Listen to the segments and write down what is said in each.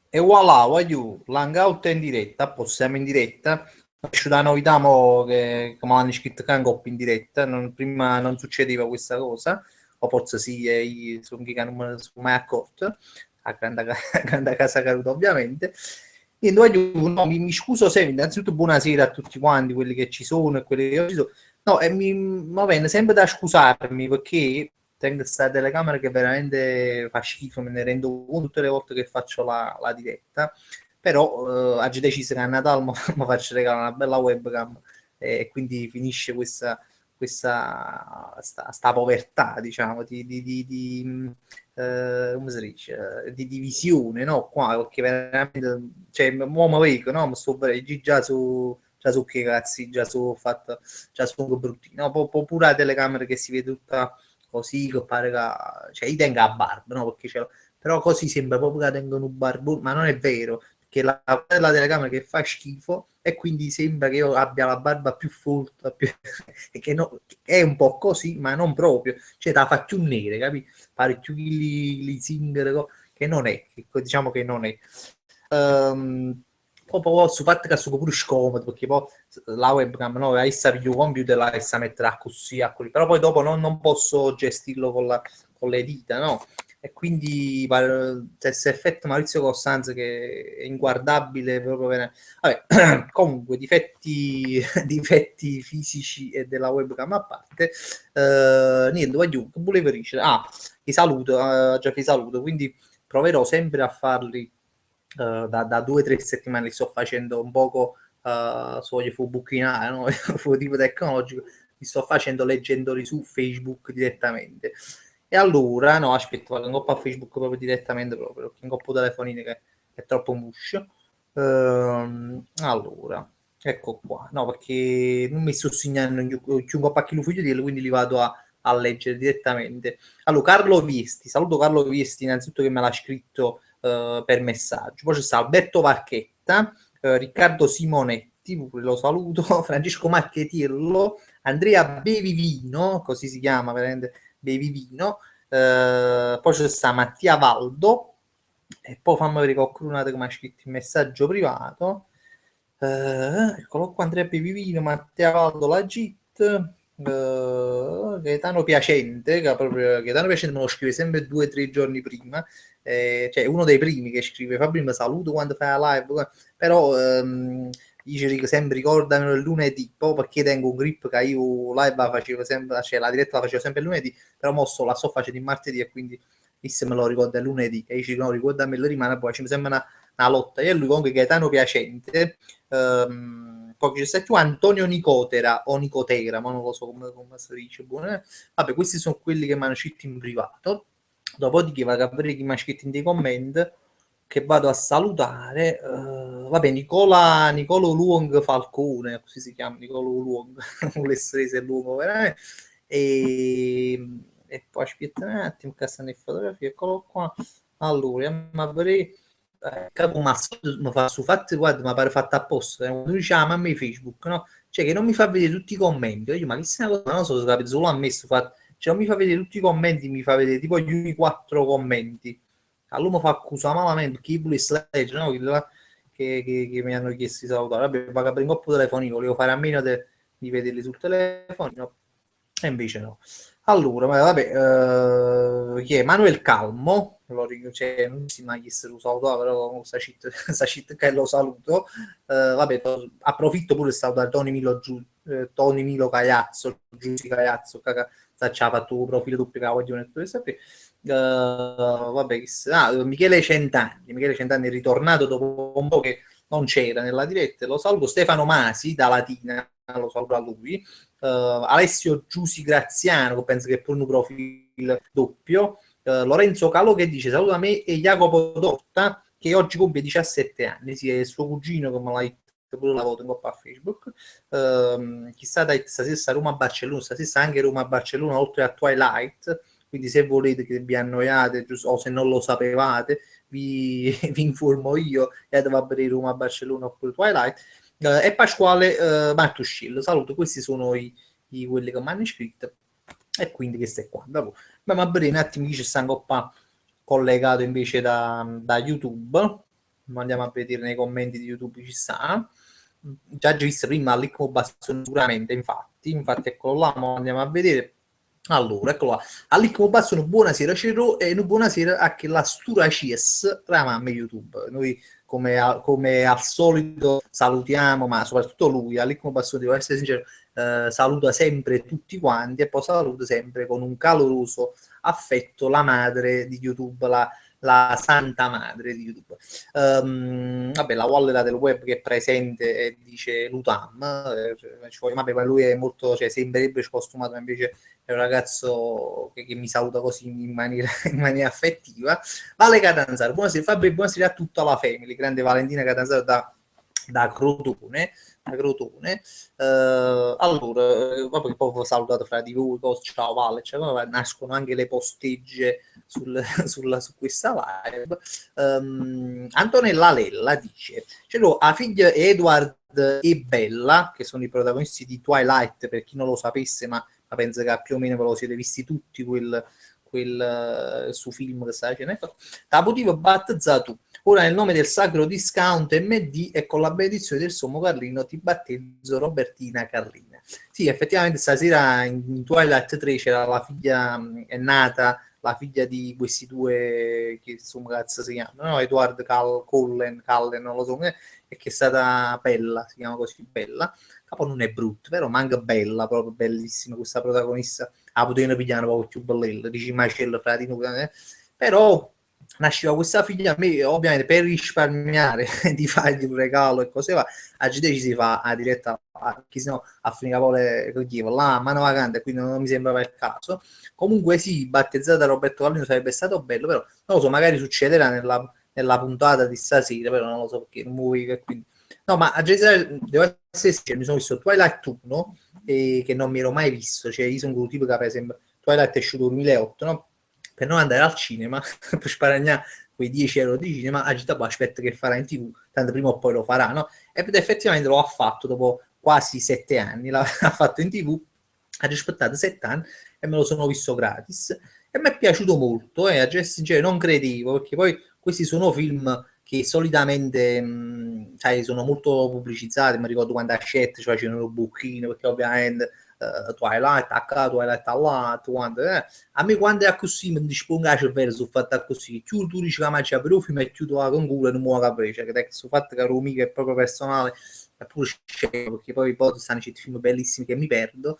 E voilà, voglio l'hangout in diretta, possiamo in diretta. C'è una novità mo che mi hanno iscritto che anche in diretta, prima non succedeva questa cosa, o forse sì, e io sono che non me ne sono mai accorto, a grande, grande casa caduta ovviamente. Quindi voglio, no, mi scuso sempre, innanzitutto buonasera a tutti quanti, quelli che ci sono e quelli che non ci sono. No, e mi va bene sempre da scusarmi perché tengo questa telecamera che veramente fa schifo, me ne rendo conto tutte le volte che faccio la diretta, però oggi deciso che a Natale mi faccio regalare una bella webcam e quindi finisce questa sta povertà, diciamo, come si dice, di divisione, no? Qua, perché veramente, cioè, uomo vedo, no? Mi sto già su che cazzi, già sono brutti, no? Pure la telecamera che si vede tutta così, che pare che, cioè, io tengo la barba, no? Perché però così sembra proprio che tengono un barbone, ma non è vero, perché la telecamera che fa schifo e quindi sembra che io abbia la barba più folta, che, che è un po' così, ma non proprio, cioè la fa più nera, capi? Parecchio li zingaro, che non è, che, diciamo che non è. Poi su fatto che sono pure scomodo, perché poi la webcam, no, essa più computer, la essa metterà così, a così, però poi dopo non posso gestirlo con le dita, no? E quindi questo effetto Maurizio Costanzo che è inguardabile proprio bene. Vabbè, comunque difetti fisici e della webcam a parte, niente, voglio, che volevo dire? Ah, ti saluto, già vi saluto, quindi proverò sempre a farli da 2 o 3 settimane, li sto facendo un poco, su voglio fu bucchinare, no? Fu tipo tecnologico, li sto facendo leggendoli su Facebook direttamente. E allora, no, aspetta, vado un po' a Facebook proprio direttamente, proprio, perché un po' telefonino che è troppo muscio. Allora, ecco qua, no, perché non mi sto segnando un po' a chi lo figlio, quindi li vado a leggere direttamente. Allora, Carlo Viesti, saluto Carlo Viesti, innanzitutto che me l'ha scritto per messaggio. Poi c'è sta Alberto Varchetta, Riccardo Simonetti, lo saluto, Francesco Marchetillo, Andrea Bevivino, così si chiama, veramente Bevivino, poi c'è sta Mattia Valdo, e poi fammi vedere qualcuno che mi ha scritto in messaggio privato. Eccolo qua, Andrea Bevivino, Matteo Valdo, la GIT, Gaetano Piacente, che proprio Gaetano Piacente me lo scrive sempre 2 o 3 giorni prima, cioè uno dei primi che scrive, Fabio mi saluto quando fai la live, però dice sempre ricordamelo il lunedì, poi perché tengo un grip che io live la facevo sempre, cioè la diretta la facevo sempre il lunedì, però mosso la sto facendo il martedì e quindi se me lo ricorda il lunedì e dice no, ricordamelo rimane, poi ci sembra una lotta. E lui comunque Gaetano Piacente, poi c'è stato Antonio Nicotera o Nicotera, ma non lo so come si dice. Buono. Vabbè, questi sono quelli che mi hanno scritto in privato. Dopodiché vado a vedere chi mi ha scritto in dei comment che vado a salutare. Vabbè, Nicolo Luong Falcone, così si chiama Nicolo Luong, volesse essere l'uomo veramente. E poi aspetta un attimo, che stanno in fotografia, eccolo qua. Allora, andiamo a vedere capo, ma mi fa su fatti, guarda, mi pare fatta apposta. Quando dice a mamma di Facebook, no? Cioè che non mi fa vedere tutti i commenti. Io, ma che sia una cosa, non so se capite, solo a me sto fatto. Cioè non mi fa vedere tutti i commenti, mi fa vedere tipo gli unici 4 commenti. Allora mi fa accusare malamente chi volesse leggere, no? Quelli là che mi hanno chiesto di salutare. Vabbè, va che un po' telefonino, volevo fare a meno di vederli sul telefono, e invece no. Allora, vabbè, chi è? Manuel Calmo, cioè, non si mai chiesto lo saluto, però sta shit che lo saluto. Vabbè, approfitto pure di salutare Tony Milo Cagliazzo, Giussi Cagliazzo, che ha fatto un profilo doppio che voglio mettere sapere. Vabbè, Michele Centanni è ritornato dopo un po' che non c'era nella diretta, lo saluto. Stefano Masi da Latina, lo saluto a lui. Alessio Giusi Graziano, che penso che è pure un profilo doppio. Lorenzo Calo che dice saluta me e Jacopo Dotta che oggi compie 17 anni, sì, è il suo cugino che me l'ha detto pure la volta un po' a Facebook. Chissà dai, stasera Roma-Barcellona, stasera anche Roma-Barcellona oltre a Twilight, quindi se volete che vi annoiate giusto, o se non lo sapevate vi informo io e va a vedere Roma-Barcellona oppure Twilight. E Pasquale Martuscello, saluto, questi sono quelli che mi hanno iscritto e quindi questo è qua. Dopo, ma a vedere un attimo chi ci sta un po' collegato invece da YouTube. andiamo a vedere nei commenti di YouTube, ci sta. Già visto prima Alicmo Bastone sicuramente, infatti eccolo là, andiamo a vedere. Allora, eccolo là. Alicmo Bastone, buonasera Ciro, e buonasera a che la Stura CS, la mamma YouTube. Noi come al solito salutiamo, ma soprattutto lui, Alicmo Bastone, devo essere sincero, saluta sempre tutti quanti e poi saluta sempre con un caloroso affetto la madre di YouTube, la santa madre di YouTube. Vabbè, la Wallera del web che è presente e dice Lutam, vabbè, ma lui è molto, cioè, sembrerebbe costumato, ma invece è un ragazzo che mi saluta così in maniera affettiva. Vale Catanzaro, buonasera Fabio, buonasera a tutta la family, grande Valentina Catanzaro da Crotone. Allora, poi salutato fra di voi, ciao Vale, cioè, nascono anche le postegge su questa live. Antonella Lella dice: a figlia Edward e Bella, che sono i protagonisti di Twilight, per chi non lo sapesse, ma penso che più o meno ve lo siete visti tutti quel su film che sta dicendo. Da motivo battezzato ora nel nome del sacro discount MD e con la benedizione del sommo Carlino ti battezzo Robertina Carlina. Sì, effettivamente stasera in Twilight 3 c'era la figlia, è nata la figlia di questi due, che insomma cazzo si chiamano, no? Edward Cullen, non lo so, e che è stata Bella, si chiama così Bella. Capo non è brutta, però manca bella, proprio bellissima questa protagonista. La potevano pigliare un po' più bella, dici macello fra di noi, però nasceva questa figlia, a me ovviamente per risparmiare di fargli un regalo e cose va, a GD ci si fa a diretta, che sennò a finire poi la mano vacante, quindi non mi sembrava il caso. Comunque sì, battezzata Roberto Carlino sarebbe stato bello, però non lo so, magari succederà nella puntata di stasera, però non lo so perché non muovi, quindi... No, ma a Gesare, devo essere sincero, mi sono visto Twilight 1, che non mi ero mai visto, cioè io sono quello tipo che per esempio Twilight è uscito nel 2008, no? Per non andare al cinema, per sparagnare quei 10 euro di cinema, agita poi aspetta che farà in TV, tanto prima o poi lo farà, no? Ed effettivamente lo ha fatto dopo quasi 7 anni, l'ha fatto in TV, ha rispettato 7 anni e me lo sono visto gratis e mi è piaciuto molto e a essere sincero non credevo, perché poi questi sono film che solitamente sai, sono molto pubblicizzati, mi ricordo quando a Shet ci facevano il buchino, perché ovviamente Twilight a Twilight là, a me quando è così mi disponga il cervello sul fatto così, più tu dici che mangia per un film e più tu la conclude non muovo capire, cioè che sul fatto che ero mica è proprio personale è pure scemo, perché poi stanno certi film bellissimi che mi perdo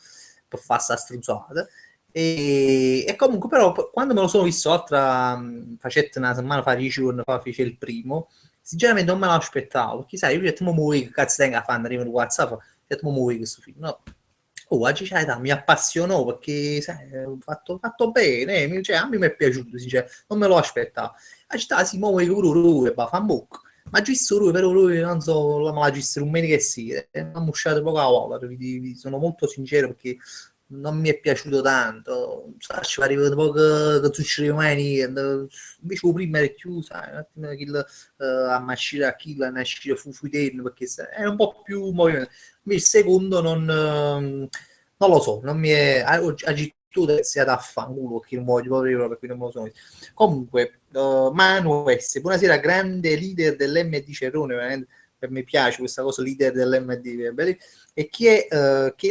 per fare sta stronzata. E comunque però quando me lo sono visto l'altra facette una settimana fa, 10 giorni fa fece il primo, sinceramente non me l'aspettavo, perché sai, io ho detto mo muoio che cazzo tenga a fare, arriva in WhatsApp, ho detto mo muoio questo film, no? Oh, oggi mi appassionò perché sai, fatto bene, cioè, a me mi è piaciuto, non me lo aspettavo. Oggi sì, mo muoio lui, fa un bocco. Ma giusto lui, però lui, non so, la magistro un meno che sì, non uscito poco a vola, sono molto sincero perché non mi è piaciuto tanto, ci arriva un po' che succede umani, invece il primo era più, sai, un attimo a mascire a chi a nascere fufuitello, perché è un po' più movimento. Il secondo non lo so, non mi è agitto sia da fanculo che non voglio proprio per cui non me lo sono visto. Comunque Manu S, buonasera, grande leader dell'MD Cerrone, veramente per me piace questa cosa, leader dell'MD, e che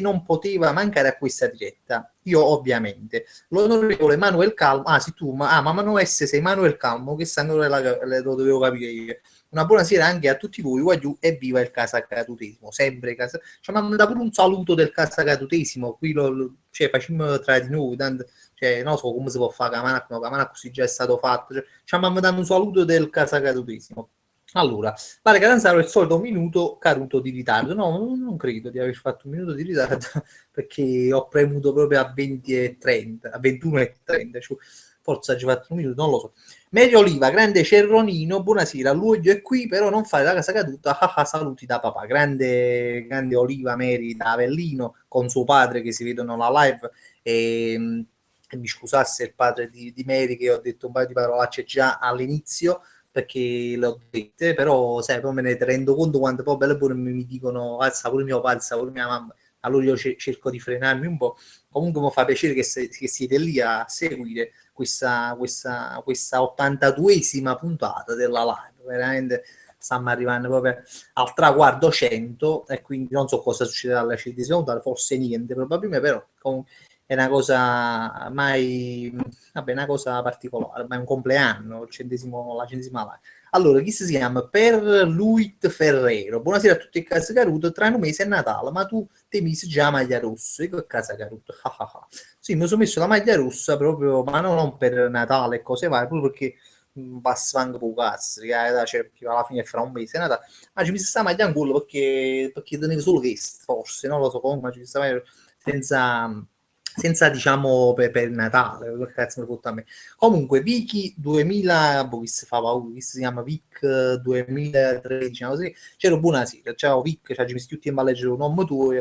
non poteva mancare a questa diretta. Io ovviamente l'onorevole Manuel Calmo, sì tu, ma Manuel S sei Manuel Calmo, che stanno lo dovevo capire io. Una buona sera anche a tutti voi, Guagliù, e viva il casacatutesimo, sempre casa. Cioè, ma da pure un saluto del casacatutesimo, qui cioè, facciamo tra di noi, tanto, cioè, non so come si può fare Camanacco così già è stato fatto, cioè, ma mi danno un saluto del casacatutesimo. Allora, pare Catanzaro è il solito minuto caduto di ritardo. No, non credo di aver fatto un minuto di ritardo perché ho premuto proprio a 20:30, a 21:30, cioè, forse ha fatto un minuto, non lo so. Medio Oliva, grande Cerronino, buonasera, Luoglio è qui, però non fare la casa caduta, saluti da papà, grande Oliva Mary da Avellino, con suo padre che si vedono la live, e mi scusasse il padre di Mary che ho detto un paio di parolacce già all'inizio, perché le ho dette, però sai, poi me ne rendo conto quando poi belle buone mi dicono alza pure mio padre, alza pure mia mamma, allora io cerco di frenarmi un po'. Comunque mi fa piacere che siete lì a seguire questa 82esima puntata della live, veramente stiamo arrivando proprio al traguardo 100 e quindi non so cosa succederà alla centesima puntata, forse niente probabilmente, però comunque è una cosa mai, vabbè, una cosa particolare, ma è un compleanno, la centesima live. Allora, chi si chiama? Per Luit Ferrero. Buonasera a tutti in casa Caruto, tra un mese è Natale, ma tu ti misi già la maglia rossa. Ecco a casa Caruto. Sì, mi sono messo la maglia rossa proprio, ma non per Natale e cose varie, proprio perché passa anche poco cazzo, cioè, perché alla fine fra un mese è Natale. Ma ci mi sta maglia in culo perché tenevo solo questo, forse, non lo so come, ma ci mi sta maglia senza diciamo per Natale, che cazzo mi porta a me. Comunque, Vicky 2000, boh, chi si fa paura, chi si chiama Vic 2013, così, c'era buonasera, ciao Vic, ci messo tutti in a leggere un nome tuo,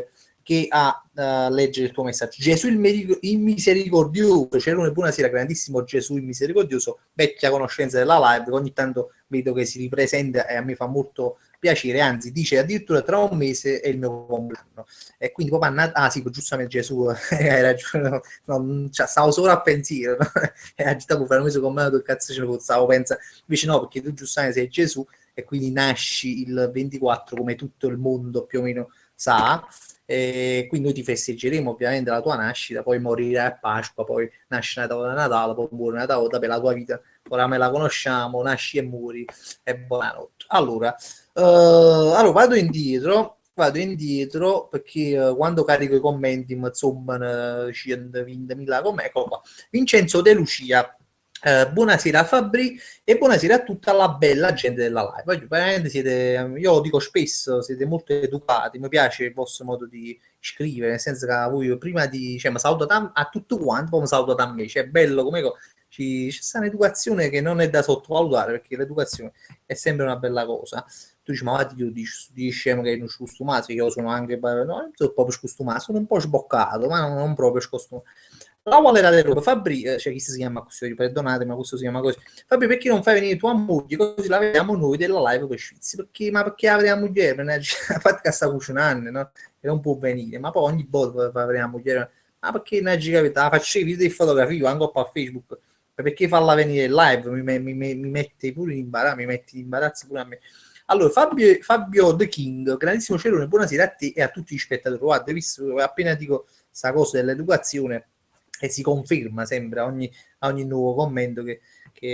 che a leggere il tuo messaggio. Gesù il misericordioso, c'era una buonasera, grandissimo Gesù il misericordioso, vecchia conoscenza della live, che ogni tanto vedo che si ripresenta e a me fa molto piacere, anzi dice addirittura tra un mese è il mio compleanno e quindi proprio sì, giustamente Gesù hai ragione, stavo solo a pensiero, no? E agitato per un mese con me, che cazzo ce ne stavo pensando, invece no, perché tu giustamente sei Gesù e quindi nasci il 24 come tutto il mondo più o meno sa, e quindi noi ti festeggeremo ovviamente la tua nascita, poi morirai a Pasqua, poi nasci Natale, Natale, poi muori Natale, per la tua vita ora me la conosciamo, nasci e muori e buonanotte. Allora vado indietro perché quando carico i commenti insomma 120.000 commenti, ecco qua. Vincenzo De Lucia, buonasera a Fabri e buonasera a tutta la bella gente della live. Veramente io lo dico spesso, siete molto educati, mi piace il vostro modo di scrivere, nel senso che voi prima di, cioè, mi salutate a tutti quanti, poi mi salutate a me, cioè è bello come c'è sta un'educazione che non è da sottovalutare, perché l'educazione è sempre una bella cosa. Tu dici, ma io dici che non ci costumato, io sono anche, no, non sono proprio scostumato, sono un po' sboccato, ma non proprio scostumato. La Valera del Roba, Fabri, cioè chi si chiama così, perdonate, ma questo si chiama così. Fabri, perché non fai venire tua moglie così la vediamo noi della live per Svizzera? Perché avrei la moglie, a parte che sta cucinando, no? E non può venire, ma poi ogni volta avrei la moglie, ma perché non ci capite? La faccio i video di fotografia, anche un po' a Facebook, perché farla venire in live mi mette pure in imbarazzo, mi mette in imbarazzo pure a me. Allora, Fabio The King, grandissimo cielo, buonasera a te e a tutti gli spettatori. Guarda, hai visto, appena dico questa cosa dell'educazione, e si conferma sempre a ogni nuovo commento che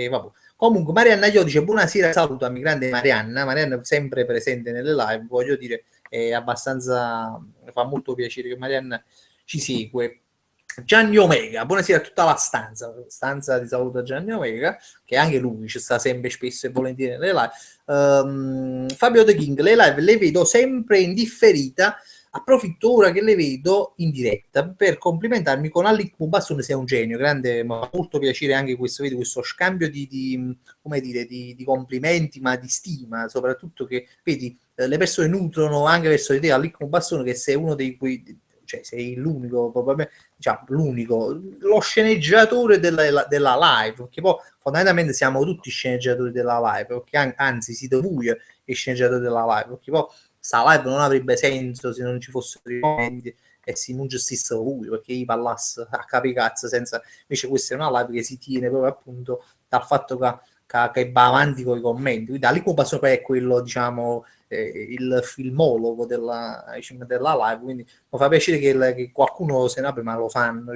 vabbè. Comunque Marianna Io dice buonasera, salutami grande Marianna sempre presente nelle live, voglio dire, è abbastanza, fa molto piacere che Marianna ci segue. Gianni Omega, buonasera a tutta la stanza di saluto a Gianni Omega, che anche lui ci sta sempre spesso e volentieri nelle live. Fabio The King, le live le vedo sempre in differita, approfitto ora che le vedo in diretta per complimentarmi con Alec Mubassone, sei un genio, grande, mi fa molto piacere anche questo scambio come dire, di complimenti, ma di stima, soprattutto che, vedi, le persone nutrono anche verso di te, Alec Mubassone, che sei uno dei cui, cioè sei l'unico, probabilmente, diciamo, l'unico, lo sceneggiatore della live, perché poi fondamentalmente siamo tutti sceneggiatori della live, perché anzi siete voi i sceneggiatori della live, perché poi sta live non avrebbe senso se non ci fossero i commenti e se non gestissero lui, perché io parlasse a capicazzo senza, invece questa è una live che si tiene proprio appunto dal fatto che va avanti con i commenti, quindi da lì poi è quello, diciamo, il filmologo della live, quindi mi fa piacere che qualcuno se ne abbia, ma lo fanno,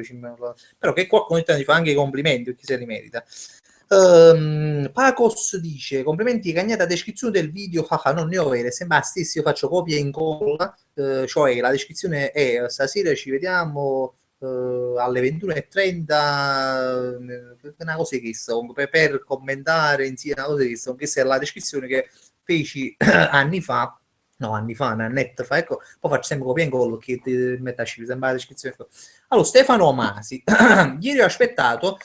però che qualcuno ti fa anche i complimenti perché se li merita. Pacos dice complimenti, cagnata descrizione del video, non ne ho vere, sembra stessi, io faccio copia e incolla, cioè la descrizione è stasera ci vediamo alle 21:30, una cosa che sono per commentare insieme, una cosa che sono, questa è la descrizione che feci anni fa, un annetto fa, ecco, poi faccio sempre copia e incolla che ti mette a scrivere, sembra la descrizione. Allora, Stefano Masi, ieri ho aspettato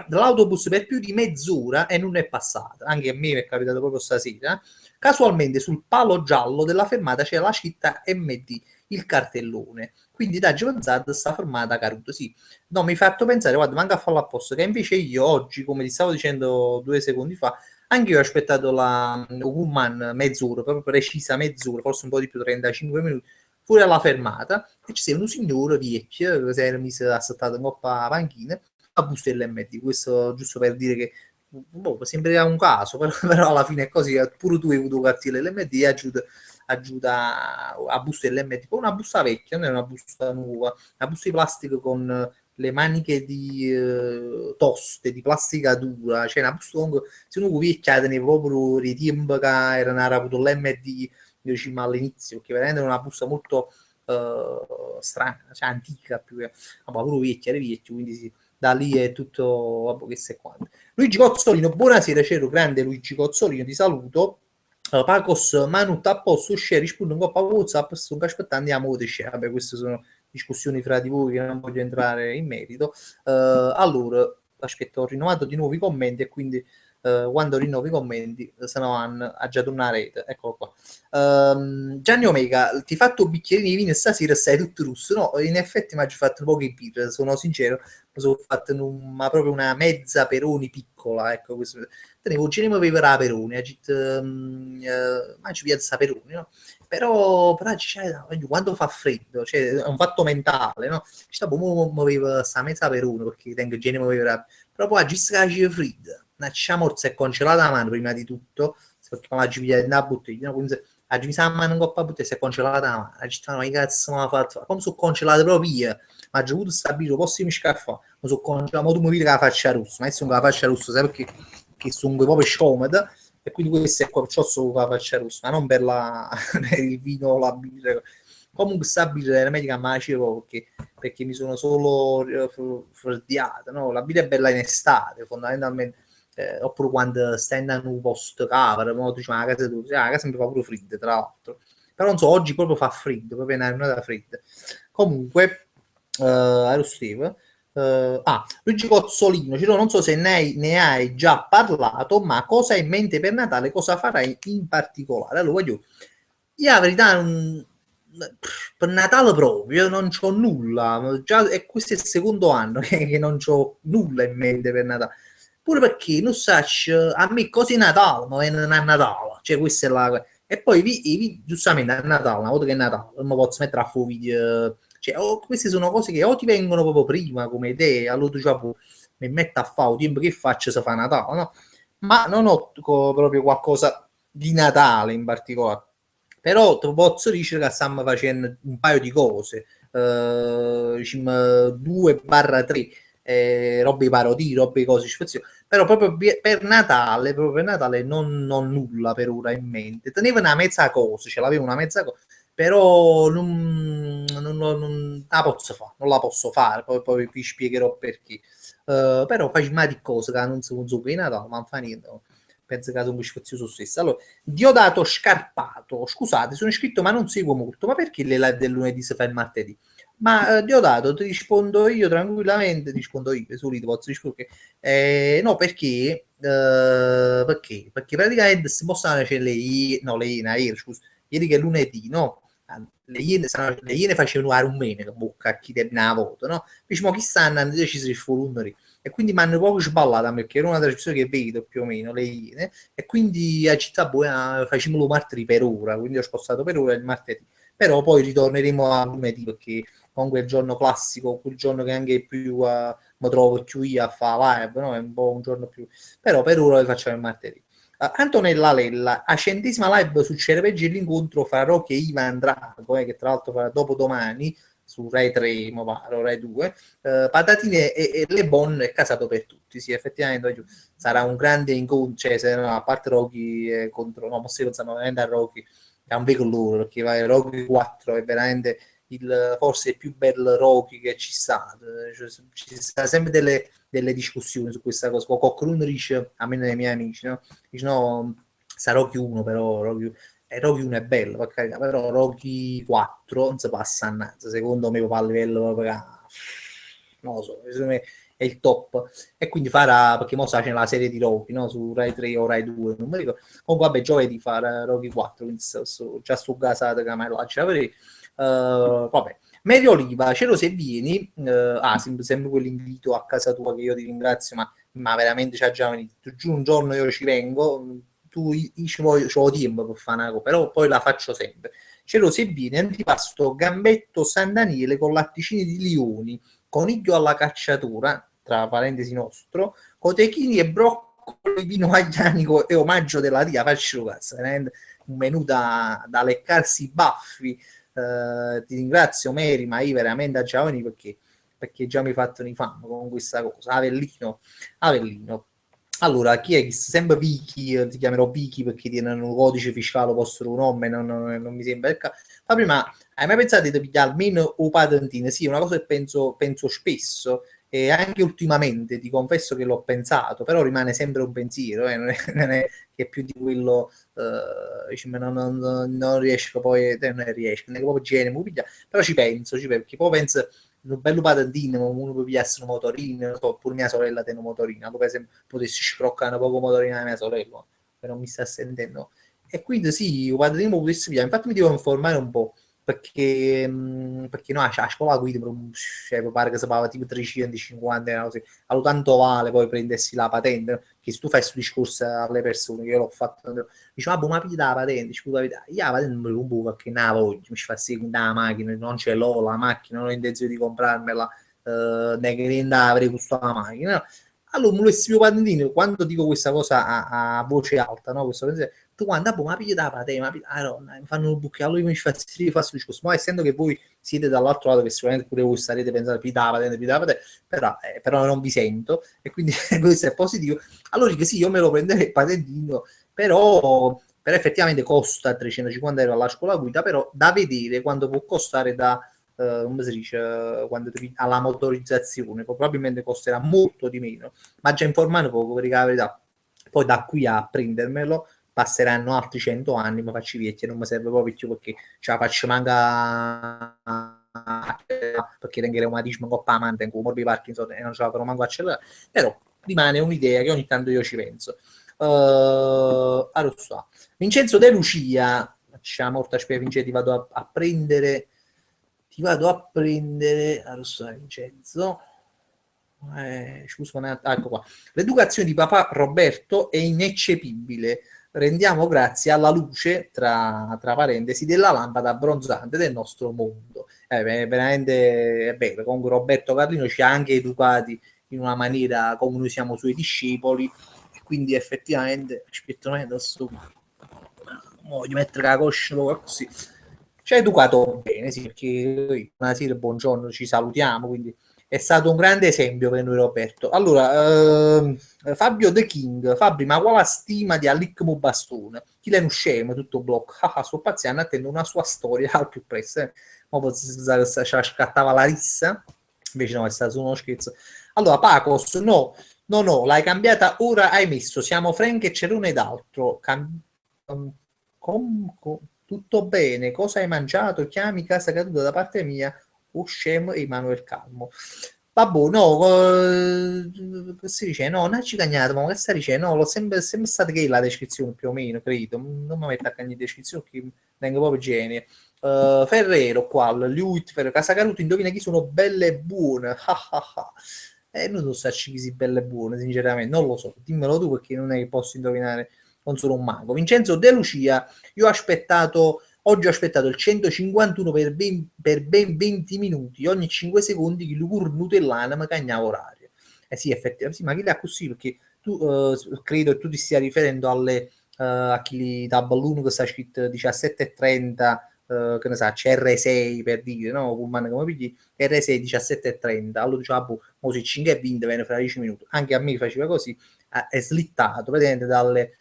l'autobus per più di mezz'ora e non è passata, anche a me è capitato proprio stasera. Casualmente sul palo giallo della fermata c'è la scritta MD, il cartellone, quindi da Giovanzad sta fermata Caruto, sì. No, mi ha fatto pensare, guarda, manca a farlo apposta, che invece io oggi, come ti stavo dicendo 2 secondi fa, anche io ho aspettato la Woman mezz'ora, proprio precisa mezz'ora, forse un po' di più, 35 minuti, fuori alla fermata, e ci sei un signore vecchio, che si era messo assettato in coppa panchina, a bustare l'MD, questo giusto per dire che boh, sembra un caso, però alla fine è così, pure tu hai avuto cattivo l'MD e aggiunta a busta dell'MD, poi una busta vecchia, non è una busta nuova, una busta di plastica con le maniche di toste, di plastica dura, cioè una busta comunque, se uno vecchia teneva proprio i tempi che erano avuto l'MD, diciamo all'inizio, perché veramente è una busta molto strana, cioè antica più che, ma pure vecchia, era vecchio, quindi sì, da lì è tutto, vabbè, che se quanto. Luigi Cozzolino, buonasera, c'ero grande Luigi Cozzolino, ti saluto. Pacos Manut a posto, share, rispondo un po' a WhatsApp, sto aspettando andiamo a share. Vabbè, queste sono discussioni fra di voi che non voglio entrare in merito. Allora, aspetta, ho rinnovato di nuovo i commenti e quindi quando rinnovo i commenti se ne vanno a già tornare rete. Eccolo qua. Gianni Omega, ti fatto un bicchierino di vino e stasera stai tutto russo. No, in effetti mi ha fatto poche birre, sono sincero, mi sono fatto ma proprio una mezza Peroni piccola, ecco, questo. Tenevo ce ne aveva la Peroni, ma ci piace Peroni, no? Però cioè, quando fa freddo, cioè, è un fatto mentale, no? Stavo muoveva sta mezza Peroni perché tengo che ne aveva, però poi oggi si faceva freddo, una morsa è congelata la mano prima di tutto, perché ma oggi pigliare una bottiglia, no? Quindi oggi mi sa la mano un po' a bottiglia, si è congelata la mano, oggi stanno, che cazzo mi ha fatto? Come sono congelate proprio io? Ma ho avuto stabilito, posso mi scaffare, mi sono congelato, ma tu mi vedi che la faccia rossa, ma io sono con la faccia rossa, sai perché? Che sono proprio scomoda e quindi questo è qua, perciò solo con la faccia rossa, ma non per, per il vino o la birra. Comunque sta birra era meglio che mi facevo perché mi sono solo freddiato, no? La birra è bella in estate, fondamentalmente. Oppure quando stai in un posto cavolo, mo tu dici, ma la casa tua, la casa mi fa pure freddo, tra l'altro. Però non so, oggi proprio fa freddo, proprio una giornata fredda. Comunque, ero Steve. Luigi Cozzolino, Ciro, non so se ne hai già parlato, ma cosa hai in mente per Natale? Cosa farai in particolare? Allora, io la verità, per Natale proprio non c'ho nulla. Già, e questo è il secondo anno che non c'ho nulla in mente per Natale. Pure perché non so, a me cose Natale, ma non è Natale. Cioè, questa è la. E poi, giustamente, a Natale, una volta che è Natale, non mi posso mettere a fare video. Cioè, queste sono cose che o ti vengono proprio prima come idee, allora diciamo, mi metto a fare il tempo che faccio se fa Natale, no? Ma non ho proprio qualcosa di Natale in particolare. Però ti posso dire che stiamo facendo un paio di cose, diciamo 2/3, robe parodie, robe cose speziali, però proprio per Natale non nulla per ora in mente. Tenevo una mezza cosa, ce l'avevo una mezza cosa, però non la posso fare, non la posso fare, poi vi spiegherò perché. Però facciamo di cose che non si consuma in Natale, ma non fa niente, no? Penso che sono un sfizioso stesso. Allora, Diodato Scarpato, scusate, sono iscritto ma non seguo molto, ma perché le live del lunedì si fa il martedì? Ma Diodato, ti rispondo io tranquillamente, ti rispondo io, solito posso rispondere. No, perché praticamente si possono fare le iene, scusa, ieri che è lunedì, no? Le iene facevano un mene che bocca a chi terminava la voto, no? Diciamo chi stanno hanno deciso di sfolundere e quindi mi hanno proprio sballato a me perché era una delle persone che vedo più o meno le iene e quindi a città buona facciamolo martedì per ora, quindi ho spostato per ora il martedì, però poi ritorneremo a lunedì perché comunque è il giorno classico, quel giorno che anche più mi trovo più io a fare live, no? È un po' un giorno più, però per ora lo facciamo il martedì. Antonella Lella, a 100ª live su Cerveggi l'incontro fra Rocky e Ivan Drago, che tra l'altro farà dopo domani su Rai 3, Rai 2, patatine e le bonne è casato per tutti. Sì, effettivamente sarà un grande incontro, cioè, a parte Rocky contro, no, ma si pensano veramente a Rocky, è un vero loro, perché Rocky 4 è veramente forse il più bello Rocky che ci sta, cioè, ci sta sempre delle discussioni su questa cosa. Qualcuno dice, a me e ai miei amici, no? Dice no, sa Rocky 1, però Rocky 1 è bello, per carità, però Rocky 4 non si passa a naso, secondo me a livello proprio, non lo so, secondo me è il top e quindi farà, perché mo c'è la serie di Rocky, no? Su Rai 3 o Rai 2, non mi ricordo, comunque vabbè giovedì farà Rocky 4, quindi già sto gasato che me lo faccia vedere. Vabbè, Medio Oliva, cielo se vieni, sempre quell'invito a casa tua che io ti ringrazio, ma veramente c'ha già venuto, giù un giorno io ci vengo, tu c'ho tempo per fare una cosa, però poi la faccio sempre. Cielo se vieni, antipasto gambetto San Daniele con latticini di Lioni, coniglio alla cacciatura, tra parentesi nostro, cotechini e broccoli con il vino aglianico e omaggio della Ria, faccio cazzo, veramente un menù da leccarsi i baffi. Ti ringrazio Mary, ma io veramente a giovani perché già mi hai fatto un fame con questa cosa. Avellino. Allora, chi è che sempre Vicky, ti chiamerò Vicky perché tiene un codice fiscale posto un nome, non mi sembra il caso. Ma prima, hai mai pensato di pigliare almeno un patentino? Sì, è una cosa che penso spesso e anche ultimamente, ti confesso che l'ho pensato, però rimane sempre un pensiero, non è che più di quello diciamo, non riesco poi, non riesco, non è che proprio genere, però ci penso, perché poi penso un bello patentino, uno può pigliarsi un motorino, non so, pure mia sorella tiene un motorino, allora, per esempio potessi scroccare un poco motorino a mia sorella, però non mi sta sentendo. E quindi sì, un patentino potessi pigliare, infatti mi devo informare un po', perché no, a scuola guida cioè, mi pare che si paga tipo 350 così. Allora tanto vale poi prendersi la patente, che se tu fai questo discorso alle persone che io l'ho fatto, dice ma piglia la patente, scusa, io la patente non me la compro perché non la voglio, mi ci fa seguire la macchina, non ce l'ho la macchina, non ho intenzione di comprarmela, né che ne avrei questo la macchina, no? Allora, un mio patentino, quando dico questa cosa a voce alta, no? Questo pensiero, tu quando ma piglia la patente, mi fanno un bucchio, allora io mi faccio il discorso, ma essendo che voi siete dall'altro lato, che sicuramente pure voi starete pensando piglia la patente, però non vi sento, e quindi questo è positivo. Allora che sì, io me lo prenderei il patentino, però effettivamente costa 350 euro alla scuola guida, però da vedere quando può costare come si dice, alla motorizzazione, probabilmente costerà molto di meno, ma già informando poco, perché la verità, poi da qui a prendermelo passeranno altri 100 anni, mi faccio vecchio, non mi serve proprio più perché ce la faccio manca perché tengo reumatismo coppa amante, tengo morbi Parkinson e non ce la farò manco accelerare, però rimane un'idea che ogni tanto io ci penso. Allora, Vincenzo De Lucia, facciamo morta spia Vincenzo, ti vado a prendere, allora, Vincenzo, scusa, ecco qua. L'educazione di papà Roberto è ineccepibile. Rendiamo grazie alla luce, tra parentesi, della lampada abbronzante del nostro mondo. Veramente è bello. Comunque Roberto Carlino ci ha anche educati in una maniera come noi siamo suoi discepoli, e quindi effettivamente, aspetta, voglio mettere la coscia così. Ci ha educato bene, sì, perché buonasera, buongiorno, ci salutiamo, quindi è stato un grande esempio per noi Roberto. Allora, Fabio The King, Fabri, ma quale stima di Alicmo Bastone? Chi l'è un scemo, tutto blocco? Sto paziano, attendo una sua storia al più presto. Ce scattava la rissa, invece no, è stato solo uno scherzo. Allora, Pacos, no, l'hai cambiata ora, hai messo, siamo Frank e Cerone ed altro. Tutto bene, cosa hai mangiato? Chiami casa caduta da parte mia, Uscem e Emanuele Calmo. Vabbè, no, che si dice? No, non ci cagnato, ma che sta dicendo? No, l'ho sempre stata che la descrizione più o meno, credo. Non mi metto a cagnare descrizione che vengo proprio genio. Ferrero qua, lui, Ferrero, Casacaruto, indovina chi sono belle e buone. Non so se ci così belle e buone, sinceramente, non lo so. Dimmelo tu perché non è che posso indovinare, non sono un mago. Vincenzo De Lucia, oggi ho aspettato il 151 per ben 20 minuti, ogni 5 secondi che l'ucur nutellana mi cagnava orario. Eh sì, effettivamente, sì, ma chi l'ha così? Perché tu credo che tu ti stia riferendo a chi da Balloon che sta scritto 17:30, che ne sa, CR6 per dire, no? Pullman come pigli, R6 17:30, allora diceva, boh, mo se 5:20 viene fra 10 minuti. Anche a me faceva così, è slittato, praticamente dalle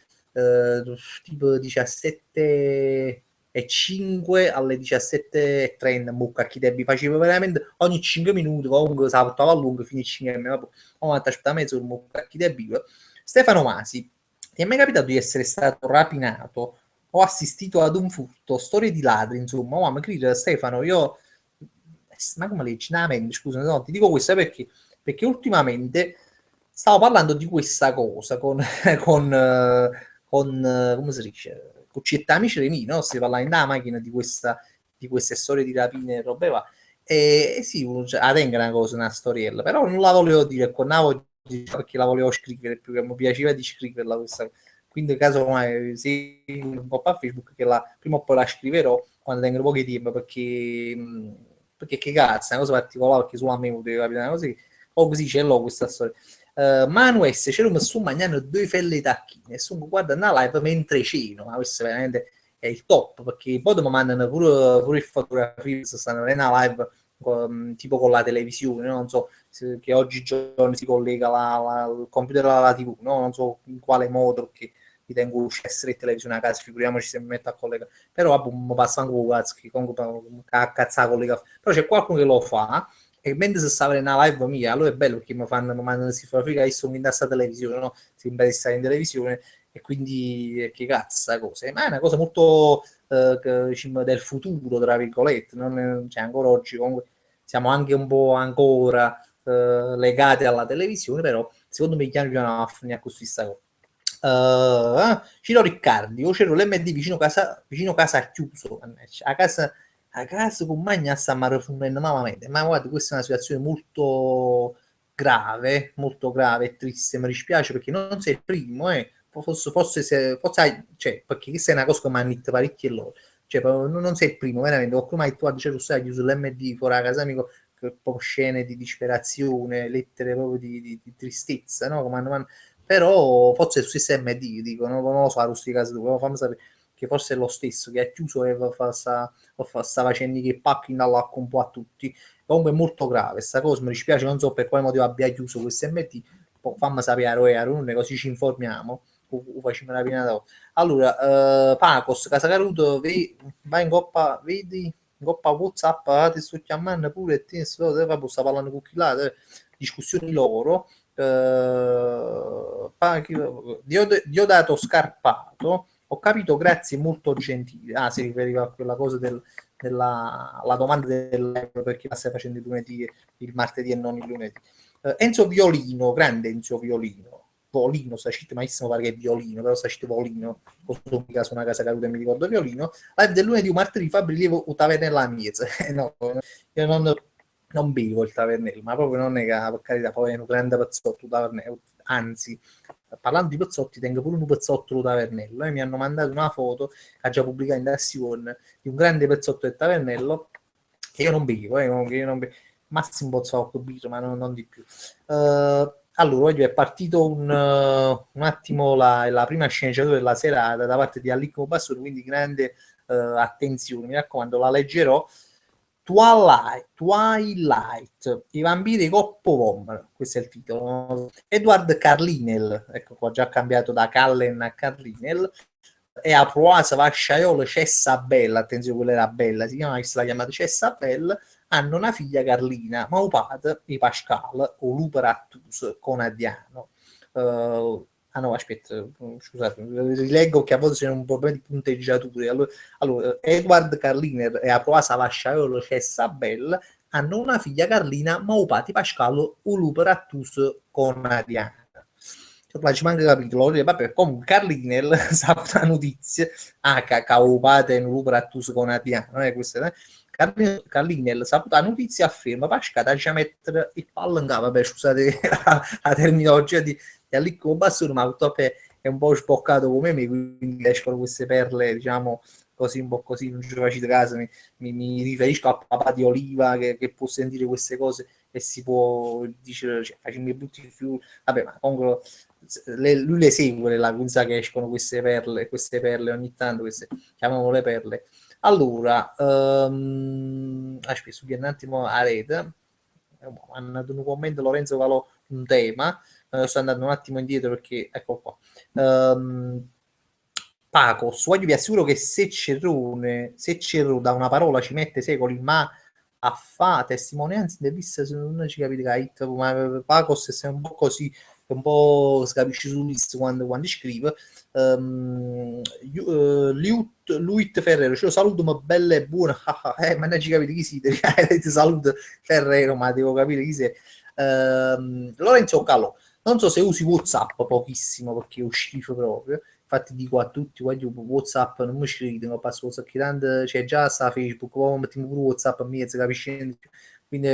tipo 17:05 alle 17:30, mucca chi debi faceva veramente ogni 5 minuti, comunque si portava a lungo, finisce insieme, vabbè, ho aspettato mezzo, mucca chi debi. Stefano Masi, ti è mai capitato di essere stato rapinato o assistito ad un furto? Storie di ladri, insomma. Oh, ma credo, Stefano, io... Ma come leggi? No, scusa, no, ti dico questo perché ultimamente stavo parlando di questa cosa con come si dice, con certi amici dei miei, no? Si parla in da macchina di queste storie di rapine e robe va. E sì, cioè, la tengo una cosa, una storiella, però non la volevo dire con una perché la volevo scrivere più che mi piaceva di scriverla questa. Quindi caso mai sì, un po' a Facebook che prima o poi la scriverò quando tengo un po' di tempo perché che cazzo è una cosa particolare perché solo a me poteva capitare così o così ce l'ho questa storia. Manu S, c'era mi sto mangiando due felle tacchine e sono guarda una live mentre ceno, ma questo veramente è il top, perché poi mi mandano pure il fotografie, se stanno in una live tipo con la televisione, no? Non so che oggigiorno si collega il computer alla TV, no? Non so in quale modo, perché mi tengo essere in televisione a casa, figuriamoci se mi metto a collegare, però vabbè, mi passa anche con cazzo, che comunque a cazzare collega, però c'è qualcuno che lo fa, e mentre si stava in una live mia, allora è bello perché mi mandano si fa figa, io sono in questa televisione, no? Sembra di stare in televisione, e quindi che cazzo cosa, ma è una cosa molto diciamo, del futuro, tra virgolette, non cioè, ancora oggi comunque siamo anche un po' ancora legati alla televisione, però secondo me piano piano a finire a questa cosa. Ciro Riccardi, io c'ero l'MD vicino casa chiuso, a casa con Magna sta marafumendo malamente, ma guarda, questa è una situazione molto grave e triste, mi dispiace perché non sei il primo, forse cioè, perché questa è una cosa che mi hanno detto parecchie loro, cioè, non sei il primo, veramente, qualcuno mi ha detto, guarda, c'è lo stai chiuso l'MD fuori a casa amico, proprio scene di disperazione, lettere proprio di tristezza, no? Però forse su SMD dicono, non lo so, questi casi tu, fammi sapere che forse è lo stesso che ha chiuso e sta facendo che pacchi dall'acqua un po' a tutti. Comunque è molto grave questa cosa, mi dispiace, non so per quale motivo abbia chiuso questo MD, fammi sapere a così ci informiamo, facciamo una pinata. Allora, Pacos, Casacaruto, vai in coppa, vedi in coppa WhatsApp, ti sto chiamando pure e ti sto parlando con chi là, discussioni loro. Diodato Scarpato, ho capito, grazie, molto gentile. Ah, si riferiva a quella cosa della la domanda perché la stai facendo il lunedì, il martedì e non il lunedì. Enzo Violino, grande Enzo Violino. Volino, sta scritto malissimo, pare che è violino, però sta scritto Volino, cosa mica su una casa caduta e mi ricordo violino. Live del lunedì o martedì Fabri Lievo o Tavernella Amiese. No, io non bevo il tavernello, ma proprio non è che per carità poi è un grande pezzotto tavernello, anzi, parlando di pezzotti tengo pure un pezzotto tavernello, mi hanno mandato una foto che ha già pubblicato in Dassion di un grande pezzotto del tavernello che io non bevo, io non bevo. Massimo pozzotto birra, ma non di più. Allora, è partito un attimo la prima sceneggiatura della serata da parte di Allicco Bassone, quindi grande attenzione, mi raccomando, la leggerò. Twilight, i vampiri Coppo Vom, questo è il titolo. Edward Carlinel, ecco qua, già cambiato da Callen a Carlinel, e a Proasa Vasciaiolo Cessa Bella, attenzione, quella era bella, si chiama, la chiamata Cessa Bella, hanno una figlia Carlina, Maupat e Pascal, o Luper Attus, Conadiano. No, aspetta, scusate, rileggo che a volte c'è un problema di punteggiature. Allora, Edward Carliner e a Proasa Vasciaiolo Cessa Bella hanno una figlia Carlina, Maupati Pascal, Uluper Attus Conadiana. Là ci manca capitolo, vabbè, comunque Carlinel sa una notizia, Caupate e Uluper Attus Conadiana, questa, Carlinel sa la notizia, afferma Pascal da già mettere il pallo in capo, vabbè, scusate la terminologia di Allicco Bassone, ma purtroppo è un po' sboccato come me, quindi escono queste perle, diciamo, così un po' così, non ci facete caso, mi riferisco al papà di Oliva che può sentire queste cose e si può dire, cioè, facendo butti il fiume, vabbè, ma comunque lui le segue, la sa che escono queste perle ogni tanto, queste chiamiamole le perle. Allora, aspetta, subito un attimo a rete, hanno dato un commento Lorenzo Valò un tema, sto andando un attimo indietro perché, ecco qua. Pacos, vi assicuro che se Cerrone da una parola ci mette secoli, ma a fa testimonianze interviste se non ci capite che ma Pacos è un po' così, un po' scapisci sull'ist quando scrive. Luit Ferrero, ce lo saluto, ma bella e buona. Ma non ci capite chi siete, ti saluto Ferrero, ma devo capire chi sei. Lorenzo Calò, non so se usi WhatsApp, pochissimo perché è un schifo proprio. Infatti dico a tutti, guarda, WhatsApp non mi ci ridono, passo WhatsApp, che tanto c'è già sta Facebook, poi mettiamo pure WhatsApp a mezzo, capisci? Quindi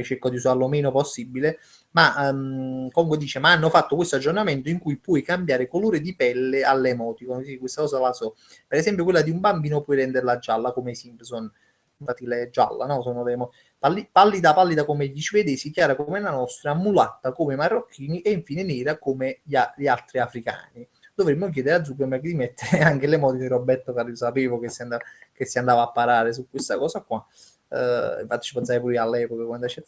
cerco di usarlo meno possibile. Ma comunque dice, ma hanno fatto questo aggiornamento in cui puoi cambiare colore di pelle all'emoticon, sì, questa cosa la so. Per esempio quella di un bambino puoi renderla gialla come i Simpson. infatti lei è gialla, no? Sono pallida pallida come gli svedesi, chiara come la nostra, mulatta come i marocchini e infine nera come gli altri africani. Dovremmo chiedere a Zuckerberg di mettere anche le modi di Roberto Carri, sapevo che si andava a parare su questa cosa qua. Infatti ci pensai pure io all'epoca quando c'è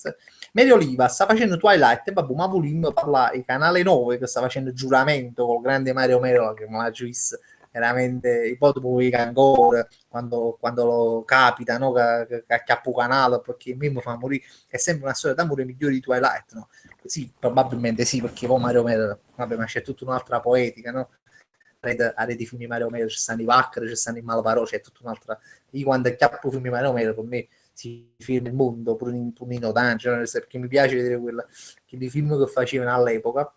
Mario Oliva sta facendo Twilight e vabbè, ma volimmo parlare il canale 9 che sta facendo Giuramento con il grande Mario Melo che me l'ha visto veramente i pod ancora quando lo capita, no? Che acchiappa un canale perché mi fa morire, è sempre una storia d'amore migliore di Twilight, no? Sì, probabilmente sì, perché poi Mario Melo, vabbè, ma c'è tutta un'altra poetica, no? A rete film di Mario Melo ci stanno i Vaccari, ci stanno i Malvarò, c'è tutta un'altra. Io quando acchiappo film di Mario Melo per me si firma il mondo, pure Nino D'Angelo, perché mi piace vedere quei film che facevano all'epoca,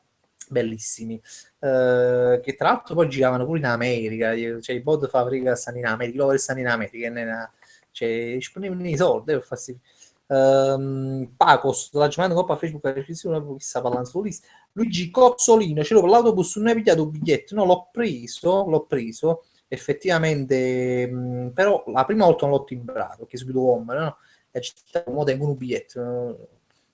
bellissimi, che tra l'altro poi giravano pure in America, cioè i bod Fabbrica stanno in America, loro stanno in America, cioè spendevano i soldi per farsi. Pacos, la giornata Coppa Facebook la recensione che sta parlando su lista. Luigi Cozzolino, ce l'ho per l'autobus, non hai pigliato un biglietto, no, l'ho preso effettivamente, però la prima volta non l'ho timbrato, perché subito uomo, no? E ci mo tengo un biglietto,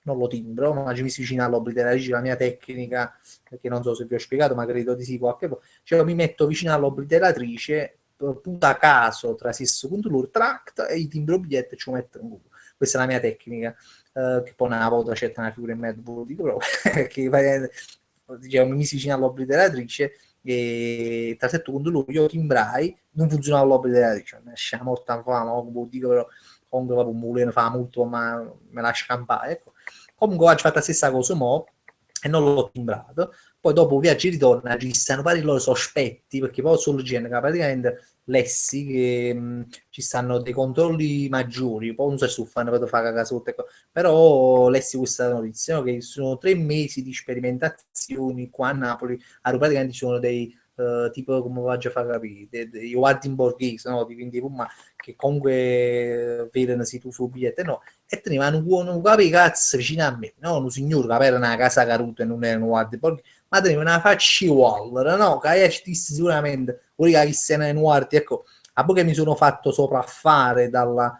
non lo timbro, ma ci mi si vicino all'obliteratrice, la mia tecnica, perché non so se vi ho spiegato, ma credo di sì qualche volta, cioè mi metto vicino all'obliteratrice, punta a caso tra sesso contro loro, tract, e gli timbro il biglietto e ci metto in culo. Questa è la mia tecnica, che poi una volta c'è una figura in mezzo, ve lo dico proprio, che diciamo, mi misi vicino all'obliteratrice e tra 7 secondi lui io timbrai, non funzionava l'obliteratrice, mi lascia morta fame, no? Dico però, comunque un mulino fa molto, ma me la scampare, ecco. Comunque oggi ho fatto la stessa cosa mo e non l'ho timbrato, poi dopo viaggio e ritorno ci stanno pari loro sospetti, perché poi solo gente che praticamente lessi che ci stanno dei controlli maggiori, poi non so se fanno per fare cagare sotto, ecco. Però lessi questa notizia, no? Che sono 3 mesi di sperimentazioni qua a Napoli, praticamente ci sono dei tipo come faccio a far capire, dei guardi borghesi, no? Quindi ma che comunque vedono se tu fai biglietto no, e tenevano un capo cazzo vicino a me, no? Un signore che aveva una casa caruta e non era un guardi borghesi, ma teneva una faccia Waller, no? Che ci disse sicuramente che se ne guardi, ecco, a poco che mi sono fatto sopraffare dalla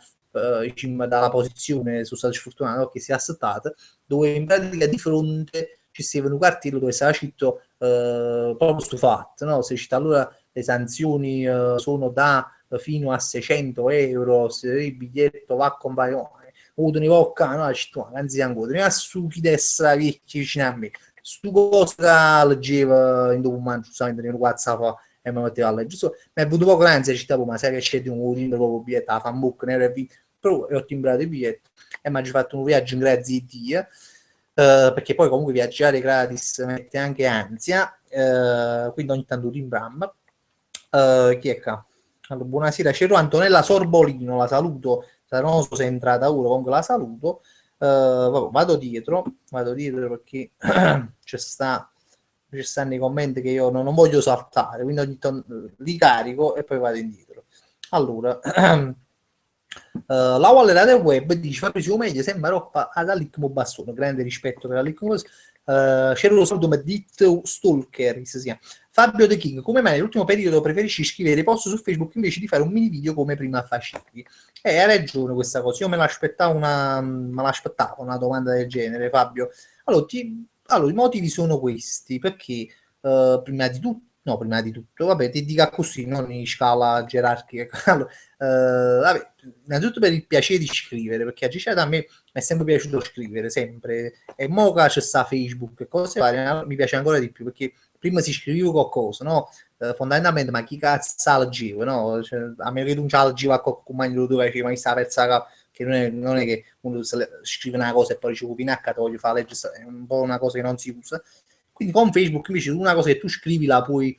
posizione, sono stato sfortunato che sia stata, dove in pratica di fronte ci stava un cartello dove stava scritto proprio sto fatto, no? Se città allora le sanzioni sono da fino a 600 euro, se il biglietto va con varione, avuto ne vocca, no? La città, anzi ancora, ne ha su chi destra vecchi vicino a me, stu cosa leggeva in documento, giustamente nel WhatsApp e mi metteva a leggere, giusto, mi è venuto poco l'ansia, città, ma sai che c'è di un timbro biglietto, la fanbook, ne però ho timbrato il biglietto e mi ha fatto un viaggio in grazie a Dio, perché poi comunque viaggiare gratis mette anche ansia, quindi ogni tanto timbram. Chi è qua? Allora, buonasera, c'ero Antonella Sorbolino, la saluto, non so se è entrata ora, comunque la saluto. Vado dietro perché ci stanno i commenti che io non voglio saltare, quindi ogni tanto li carico e poi vado indietro. Allora, la Wallera del web dice Fabrizio meglio sembra roba ad Alicmo Bastone, grande rispetto per Alicmo. C'era lo saluto Dit Stalker si chiama. Fabio The King, come mai nell'ultimo periodo preferisci scrivere post su Facebook invece di fare un mini video come prima facevi? Hai ragione questa cosa, io me l'aspettavo una domanda del genere, Fabio. Allora, i motivi sono questi, perché prima di tutto, vabbè, ti dica così, non in scala gerarchica. Allora, vabbè, innanzitutto per il piacere di scrivere, perché a me è sempre piaciuto scrivere, sempre, e mo che c'è sta Facebook e cose varie, mi piace ancora di più, perché prima si scriveva qualcosa, no? Fondamentalmente, ma chi cazzo leggevo, no? Cioè, a meno che non c'ha leggevo a qualcuno lo dove faceva questa pezza che non è che uno scrive una cosa e poi dice pinacca, te voglio fare leggere, è un po' una cosa che non si usa. Quindi con Facebook invece una cosa che tu scrivi la puoi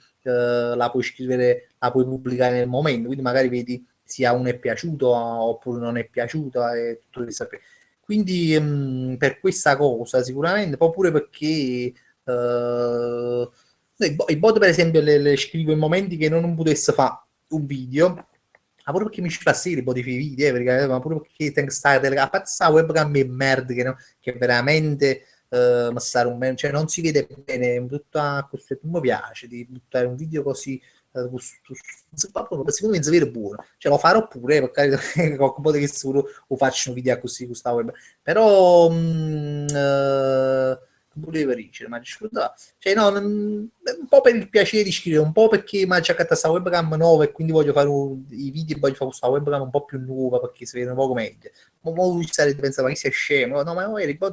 scrivere, la puoi pubblicare nel momento, quindi magari vedi sia uno è piaciuto oppure non è piaciuto e tutto devi sapere. Quindi per questa cosa sicuramente, poi pure perché i bot per esempio le scrivo in momenti che non potesse fare un video, ma pure perché mi ci fa serie poi di video, ma pure perché tengo stare a parte sta webcam è merda che veramente cioè non si vede bene tutta questo mi piace di buttare un video così secondo me è vero buono, cioè lo farò pure perché qualche volta che sicuro lo faccio un video così questa web, però volevo dire, ma cioè no, un po' per il piacere di scrivere, un po' perché mi ha già questa webcam nuova e quindi voglio fare i video e voglio fare questa webcam un po' più nuova perché si vede un po' meglio. Ma lui pensava che sia scemo, no, ma Eric, mi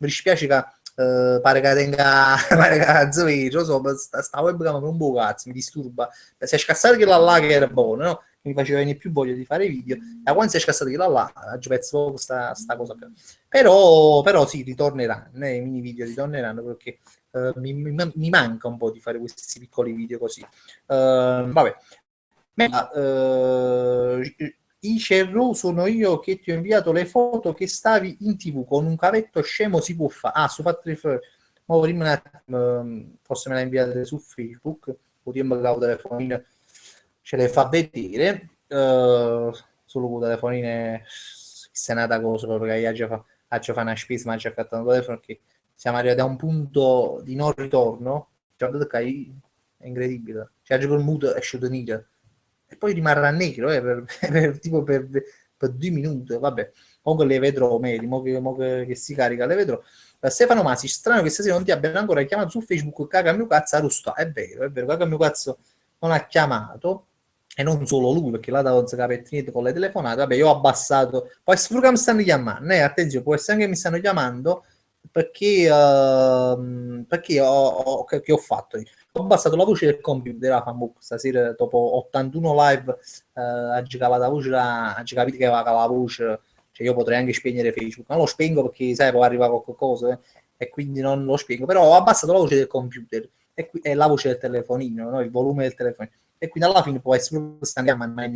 dispiace che pare che tenga pare che zero, so, sta webcam per un po' cazzo, mi disturba. Si è scassato quella là che era buona, no? Che mi faceva venire più voglia di fare video, e quando si è scassato quella là, oggi penso sta cosa qua. Però sì, ritorneranno, i mini video ritorneranno perché mi manca un po' di fare questi piccoli video così. Vabbè. Ma, Icerro, sono io che ti ho inviato le foto che stavi in TV con un cavetto scemo si può fare. Ah, su Patrick, prima un attimo, forse me l'ha inviata su Facebook, potremmo che la telefonina ce le fa vedere. Solo con la telefonina se è nata cosa, perché ha già fa una spesa, ma ha già fatto un telefono che siamo arrivati a un punto di non ritorno. Cioè, è incredibile. Cioè, già col muto è uscito nero e poi rimarrà nero tipo per 2 minuti, vabbè, comunque le vedrò meglio, mo che si carica le vedrò. Stefano Masi, strano che stasera non ti abbiano ancora chiamato su Facebook, caga mio cazzo a Rusta, è vero, caga mio cazzo non ha chiamato, e non solo lui, perché là da 11 capettini con le telefonate, vabbè, io ho abbassato, può essere pure che mi stanno chiamando, attenzione, può essere anche che mi stanno chiamando, perché che ho fatto io? Ho abbassato la voce del computer, la famo stasera dopo 81 live, ha giocato la voce, ha capito che aveva la voce, cioè io potrei anche spegnere Facebook, non lo spengo perché sai può arrivare qualcosa, e quindi non lo spengo, però ho abbassato la voce del computer e la voce del telefonino, no? Il volume del telefonino, e quindi alla fine può essere che sta chiamando, ma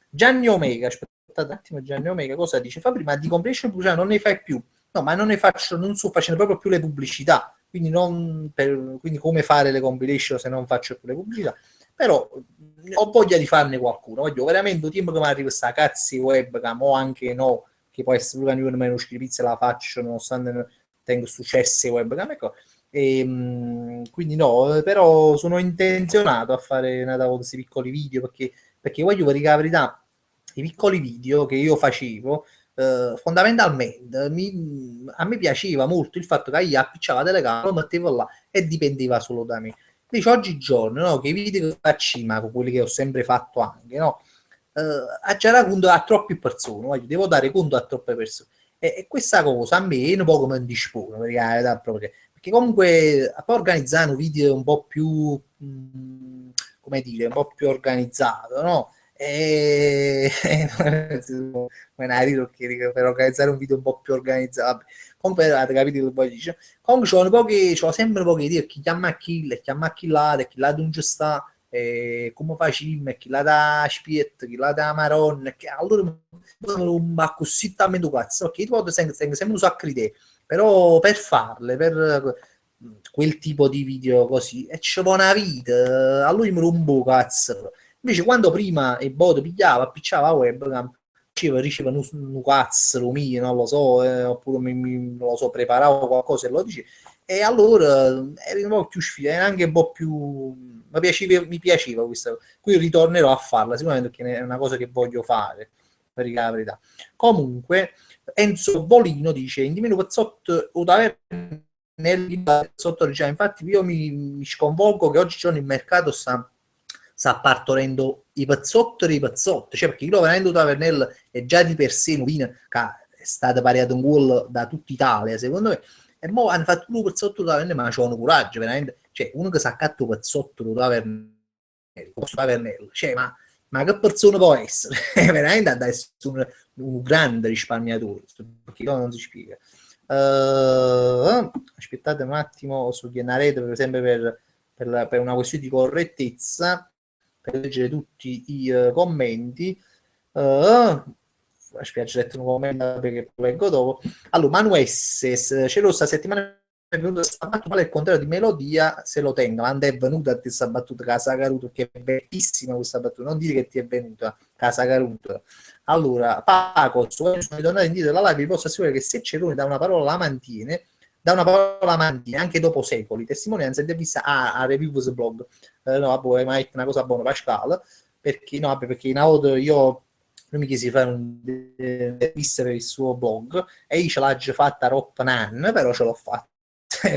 Gianni Omega, aspettate un attimo, Gianni Omega cosa dice? Fa prima di compilation pubblicità non ne fai più, no, ma non sto facendo proprio più le pubblicità, quindi quindi come fare le compilation se non faccio più le pubblicità, però ho voglia di farne qualcuno, voglio veramente un tempo che mi arriva questa cazzi webcam o anche no, che può essere pure una meno scrivizia la faccio nonostante tengo successi webcam, ecco. Quindi no, però sono intenzionato a fare una questi piccoli video perché voglio dire la verità, i piccoli video che io facevo fondamentalmente a me piaceva molto il fatto che io appicciava la telecamera, lo mettevo là e dipendeva solo da me. Invece oggigiorno, no, che i video che faccio, ma con quelli che ho sempre fatto anche, no, a già conto a troppe persone, devo dare conto a troppe persone. E questa cosa a me è un po' come un dispone, perché comunque a poi organizzare un video un po' più, come dire, un po' più organizzato, no? Per organizzare un video un po' più organizzato, vabbè. Comunque avete capito che poi dice, comunque c'ho sempre poche idee, chi chiama chi là, chi là non ci sta, come facciamo, chi là da spiet, chi là da maronna, che allora ma così talmente cazzo, perché io sempre un sacco di idee, però per farle, per quel tipo di video così, e ci vuole una vita, a lui mi rompo cazzo. Invece quando prima il bot pigliava, appicciava la webcam, riceva un cazzo mio, non lo so, oppure non lo so, preparavo qualcosa e lo dice, e allora era un po' più sfida, era anche un po' più... mi piaceva questa, qui ritornerò a farla sicuramente perché è una cosa che voglio fare, per dire la verità. Comunque, Enzo Bolino dice, in dimeno pezzotto o da nel sotto diciamo, infatti io mi sconvolgo che oggigiorno il mercato sta partorendo i pezzotti, cioè perché io veramente Tavernello è già di per sé un vino che è stato pariato un gol da tutta Italia secondo me, e mo hanno fatto un pezzotto Tavernello, ma c'hanno coraggio veramente, cioè uno che sa accatto pezzotto Tavernello, cioè ma che persona può essere? Veramente ad essere un grande risparmiatore, perché non si spiega. Aspettate un attimo, suggerirete per esempio per una questione di correttezza, per leggere tutti i commenti. Aspetta, ho letto un commento perché lo leggo dopo. Allora, Manu S, c'è sta settimana è venuta questa battuta, il contrario di melodia se lo tenga, quando è venuta questa battuta Casa Caruto, che è bellissima questa battuta, non dire che ti è venuta Casa Caruto. Allora, Paco, sono ritornato indietro dalla live, vi posso assicurare che se Cerone da una parola la mantiene, da una parola mantina, anche dopo secoli, testimonianza ed è vista a Reviews Blog. No, vabbè, ma è una cosa buona, Pascal, perché, no, vabbè, perché una volta lui mi chiese di fare un'intervista per il suo blog e io ce l'ho già fatta troppo un anno, però ce l'ho fatta.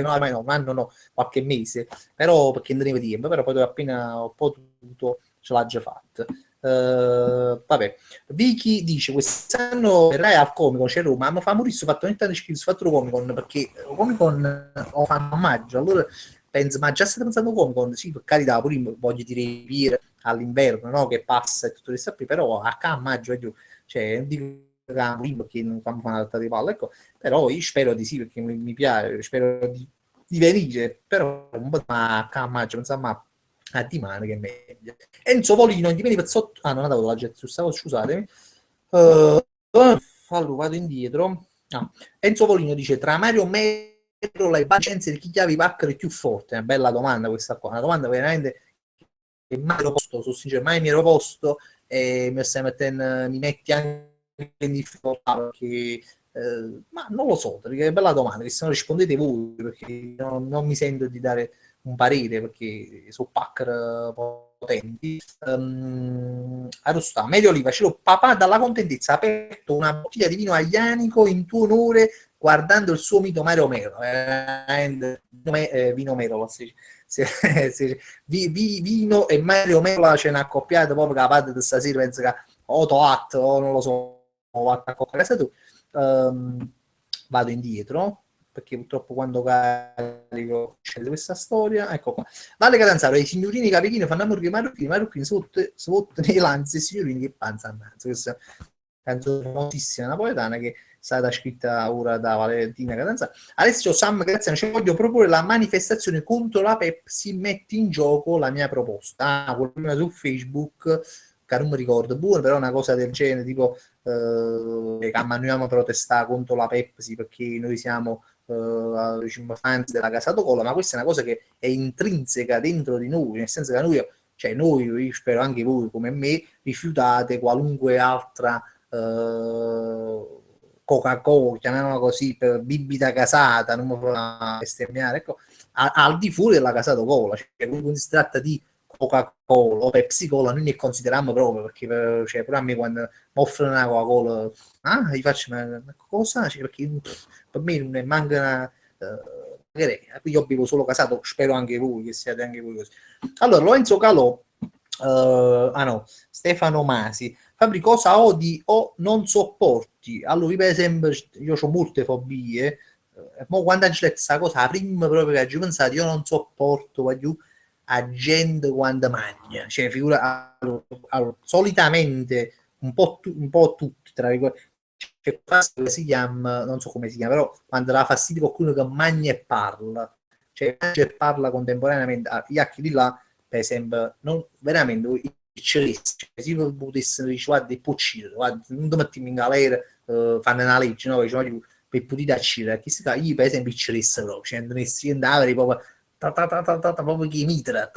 No, ormai no, un anno no, qualche mese, però perché non tenevo tempo, però poi appena ho potuto ce l'ha già fatta. Vabbè, Vicky dice quest'anno verrai al Comic Con, c'è Roma, ma fa morire fatto ogni tanto iscritto fatto Comic Con perché Comic Con lo fanno a maggio, allora penso, ma già state pensando Comic Con? Sì, per carità, pure voglio dire all'inverno, no, che passa e tutto questo qui, però a maggio è giù, cioè non dico perché non fanno una tratta di palla, ecco, però io spero di sì perché mi piace, spero di venire, però un po' ma a maggio, insomma, a di mano che è meglio. Enzo Polino, in dimentico sotto... Ah, non avevo la jet, scusatemi. Allora, vado indietro. Ah. Enzo Polino dice, tra Mario Merola e Vincenzi di chi chiavi Paccar è più forte? È una bella domanda questa qua, una domanda veramente che mai ero posto, sono sincero, mai mi ero posto e mi metti anche in difficoltà perché ma non lo so, perché è una bella domanda, che se non rispondete voi, perché non mi sento di dare un parere, perché sono packer potenti. Arostà, Medio Oliva, ce papà dalla contentezza, ha aperto una bottiglia di vino aglianico in tuo onore guardando il suo mito Mario Mero. Vino Mero, Vino e Mario Mero ce n'ha accoppiato proprio che la parte di stasera, penso che o Toat o non lo so, a casa tu. Vado indietro perché purtroppo quando carico scende questa storia, ecco qua. Vale Catanzaro, i signorini capichini fanno morire marocchini sotto nei lanzi, i signorini che panza annanzi. Questa è una canzone famosissima napoletana che è stata scritta ora da Valentina Catanzaro. Alessio Sam, grazie, ci voglio proporre la manifestazione contro la Pepsi, metti in gioco la mia proposta. Qualcuno su Facebook, che non mi ricordo, buono, però una cosa del genere, tipo noi abbiamo protestato contro la Pepsi perché noi siamo fans della Casata Cola, ma questa è una cosa che è intrinseca dentro di noi, nel senso che noi, io spero anche voi come me, rifiutate qualunque altra Coca-Cola, chiamiamola così, per bibita casata, non mi fa bestemmiare, ecco, al di fuori della Casata Cola, cioè quando si tratta di Coca-Cola o Pepsi Cola noi ne consideriamo proprio perché cioè, pure a me quando mi offrono una Coca-Cola gli faccio ma cosa? Cioè, perché per me non ne manca una io bevo solo casato, spero anche voi che siate anche voi così. Allora Lorenzo Calò Stefano Masi Fabri, cosa odi o non sopporti? Allora io per esempio io ho molte fobie ma quando c'è questa cosa prima proprio che ho pensato io non sopporto voglio a gente quando mangia, cioè figura solitamente un po' tutti tra virgolette c'è questo che si chiama, non so come si chiama, però quando dà fastidio qualcuno che mangia e parla, cioè mangia e parla contemporaneamente, gli occhi di là, per esempio, non, veramente, cioè, se io potessi dire, guarda, è uccidere, guarda, non ti metti in galera, fanno una legge, no, cioè, per poter uccidere, io per esempio uccidessi proprio, cioè, non si andava proprio, proprio che mitra,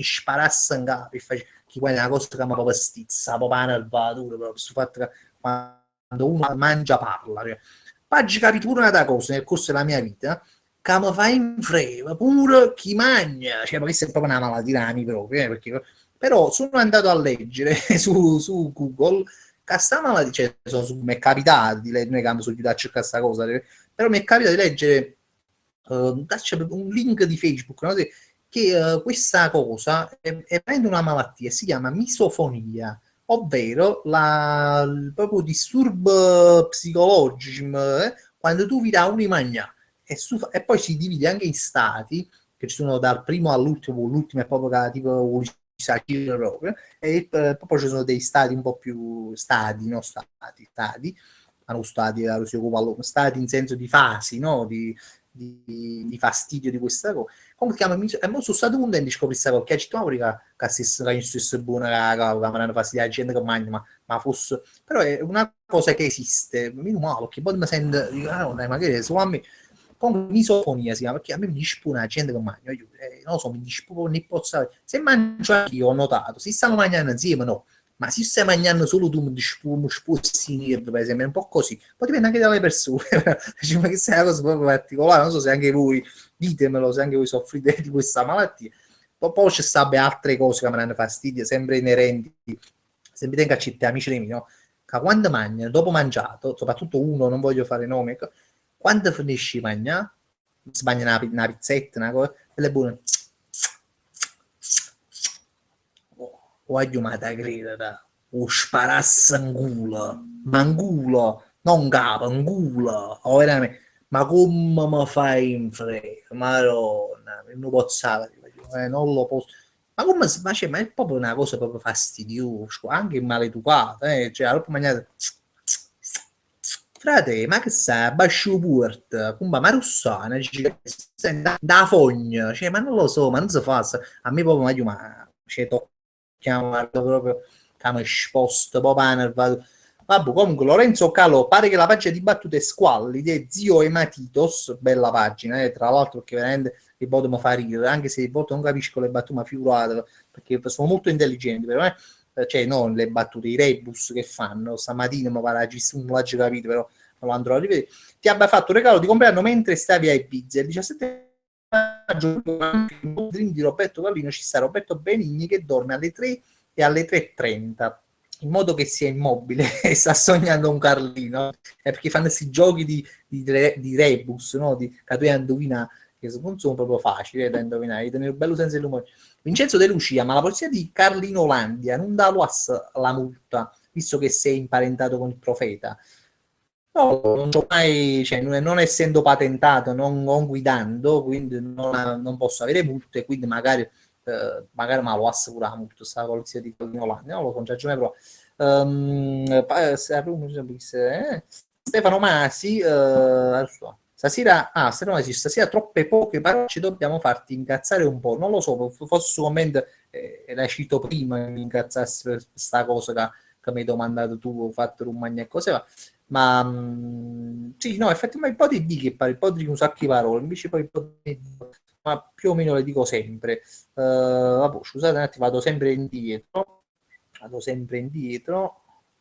sparasse in capo, che quella è una cosa che mi proprio stizza, proprio una nervatura, proprio, sto fatto che quando uno mangia parla. Cioè. Poi capito pure una cosa nel corso della mia vita che mi fa in freva pure chi mangia, cioè, ma questa è proprio una malattia proprio, perché, però sono andato a leggere su Google che sta malattia, cioè, mi è capitato di leggere, non è che sono chiuso a cercare questa cosa, però mi è capitato di leggere un link di Facebook, no? Che questa cosa è veramente una malattia, si chiama misofonia, ovvero proprio disturbo psicologici, quando tu vi dai un mangiare e poi si divide anche in stati, che ci sono dal primo all'ultimo, l'ultimo è proprio tipo proprio, e poi ci sono dei stati un po' più stati, no? Stati, non stati, si occupa stati in senso di fasi, no? Di fastidio di questa cosa. Comunque e mo sono stato contento di scoprire questa cosa, perché c'è che stesse buona che mi fastidio la gente che mangia, ma fosse... Però è una cosa che esiste, meno male, perché poi mi sento, dico, no, dai, magari solo a me, come misofonia si chiama, perché a me mi dispone la gente che mangia, non lo so, mi dispone, ne posso sapere. Se mangio anch'io, ho notato, si stanno mangiando insieme, no, ma se stai mangiando solo tu mi sposti nervi, per esempio, è un po' così, poi dipende anche dalle persone, dice, ma che sia una cosa proprio particolare, non so se anche voi, ditemelo, se anche voi soffrite di questa malattia. Poi ci stanno altre cose che mi danno fastidio, sempre inerenti, sempre tengo a città, amici miei, no? Che quando mangiano, dopo mangiato, soprattutto uno, non voglio fare nome, quando finisci di mangiare, si mangia una pizzetta, una cosa, e le buone, voglio ma da credere, o sparasse in culo, ma in culo, non capo, in culo, o veramente, ma come mi fai in frega, madonna, non posso non lo posso, ma come si faceva, ma è proprio una cosa proprio fastidiosa, anche maleducata, cioè, dopo mangiare, frate, ma che sai, bascio porta, come ma russana, da fogna, cioè, ma non lo so, ma non si fa, a me proprio, ma, cioè, tocchiamo proprio, che mi sposto, proprio nervato. Vabbè, comunque, Lorenzo Calò, pare che la pagina di battute squallide, zio Ematitos, bella pagina, tra l'altro, perché veramente il botto mi fa ridere, anche se il botto non capisco le battute, ma figurate, perché sono molto intelligenti, però, cioè, non le battute, i rebus che fanno, stamattina mi pare non l'ho capito, però non lo andrò a rivedere. Ti abbia fatto un regalo di compleanno mentre stavi a Ibiza, il 17 maggio, di Roberto Gallino ci sta Roberto Benigni che dorme alle 3 e alle 3:30 in modo che sia immobile e sta sognando un Carlino, perché fanno questi giochi di rebus, no? Che tu indovina, che non sono proprio facili da indovinare, di tenere bello senza l'umore. Vincenzo De Lucia, ma la polizia di Carlino Olandia non dà la multa, visto che sei imparentato con il profeta? No, non c'ho mai, cioè, non essendo patentato, non guidando, quindi non posso avere multe, quindi magari me lo assicura la multa, sta polizia di Olandia, non lo so, già però. Stefano Masi, Stefano Masi, stasera troppe poche parole, ci dobbiamo farti incazzare un po', non lo so, forse su commento la cito prima che mi incazzassi per questa cosa che mi hai domandato tu, ho fatto un magna e cose va. Ma sì, no, effettivamente un po' di che pare, un po' di un sacco di parole, invece poi ma più o meno le dico sempre. Vabbè, scusate un attimo, vado sempre indietro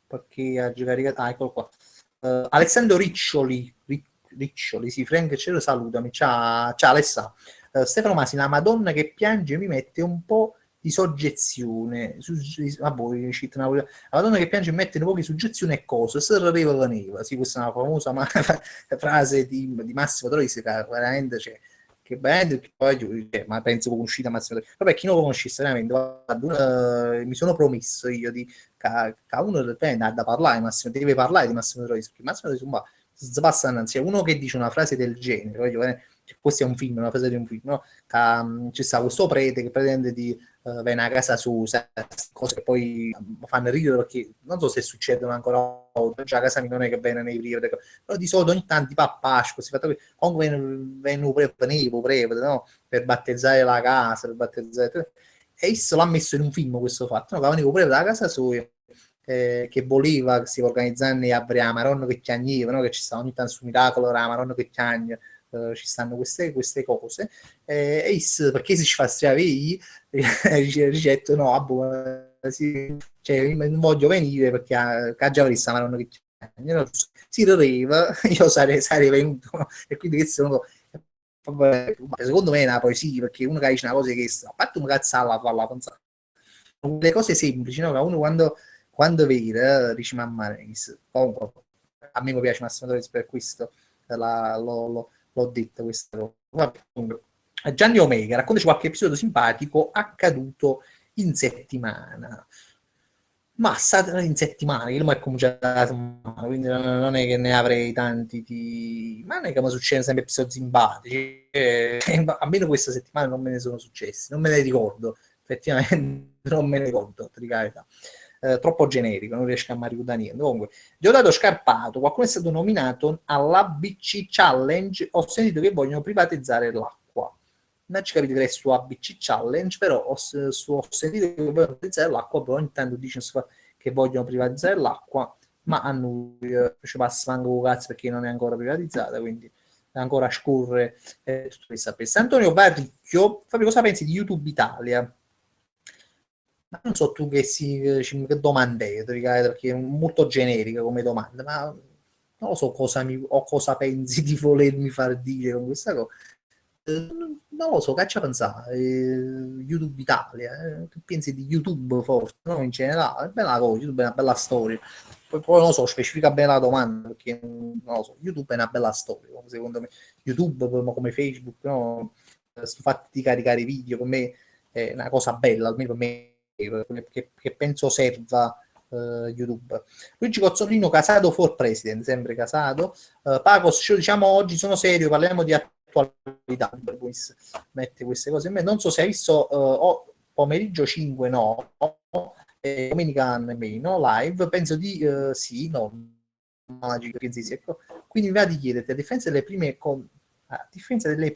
perché ha già caricato. Ah, eccolo qua. Alessandro Riccioli, sì, Frank ce lo salutami. Ciao, ciao Alessà. Stefano Masi, la Madonna che piange mi mette un po' di soggezione. La Madonna che piange mi mette un po' di soggezione e cosa? Se veneva. Sì, questa è una famosa frase di Massimo Troisi che veramente c'è. Che band, che poi, ma penso che conoscita Massimo Troisi. Vabbè, chi non lo conoscesse veramente, guarda, mi sono promesso io che uno da parlare, Massimo, deve parlare di Massimo Troisi, perché Massimo Troisi si passa innanzi a uno che dice una frase del genere, questo è un film, una frase di un film, no? C'è sta questo prete che pretende di viene a casa sua, cose che poi fanno ridere perché non so se succedono ancora oggi, già a casa mia non è che viene nei periodi, però di solito ogni tanto tipo a Pasqua, si fa comunque vengono prevede, no? Per battezzare la casa, per battezzare e isso l'ha messo in un film questo fatto, no? Che avevano pure da casa sua che voleva che si organizzando a Maronno che chiagneva, no? Che ci sta ogni tanto su Miracolo, la Maronno che chiagna, ci stanno queste cose e isso, perché si ci fa stravei ricetto no, sì, cioè, non voglio venire perché a già questa Maronno che chiagna, si rideva, io sarei venuto no? E quindi questo sono secondo me è una poesia perché uno che dice una cosa che a parte un cazzo alla pensare le cose semplici no? Che uno quando vede dice mamma comunque a me mi piace Massimo Torres per questo l'ho detto questa cosa. Vabbè, Gianni Omega raccontaci qualche episodio simpatico accaduto in settimana. Ma in settimana, io è cominciato la settimana, quindi non è che ne avrei tanti ma non è che mi succedono sempre episodi simpatici. Almeno questa settimana non me ne sono successi, non me ne ricordo, effettivamente non me ne ricordo, di carità. Troppo generico, non riesco a mai ricordare niente. Comunque, Diodato Scarpato, qualcuno è stato nominato all'ABC Challenge, ho sentito che vogliono privatizzare l'acqua. Non ci capite che è su ABC Challenge, però ho sentito che vogliono privatizzare l'acqua, però ogni tanto dicono che vogliono privatizzare l'acqua, ma a noi ci passa anche un cazzo perché non è ancora privatizzata, quindi ancora scorre tutto questo. Antonio Barricchio, Fabio, cosa pensi di YouTube Italia? Ma non so tu che domande, perché è molto generica come domanda, ma non lo so o cosa pensi di volermi far dire con questa cosa. Non lo so, caccia pensare, YouTube Italia, tu pensi di YouTube forse, no? In generale, è bella cosa, YouTube è una bella storia. Poi non lo so, specifica bene la domanda, perché non lo so, YouTube è una bella storia, secondo me. YouTube come Facebook, no? Sto fatto di caricare video, per me è una cosa bella, almeno per me, che penso serva YouTube. Luigi Cozzolino, casato for president, sempre casato. Pagos, diciamo oggi sono serio, parliamo di attualità. Mette queste cose in me. Non so se hai visto pomeriggio 5, no, domenica nemmeno, live, penso di sì, no, magico, ecco. Quindi mi va di chiederti, a differenza delle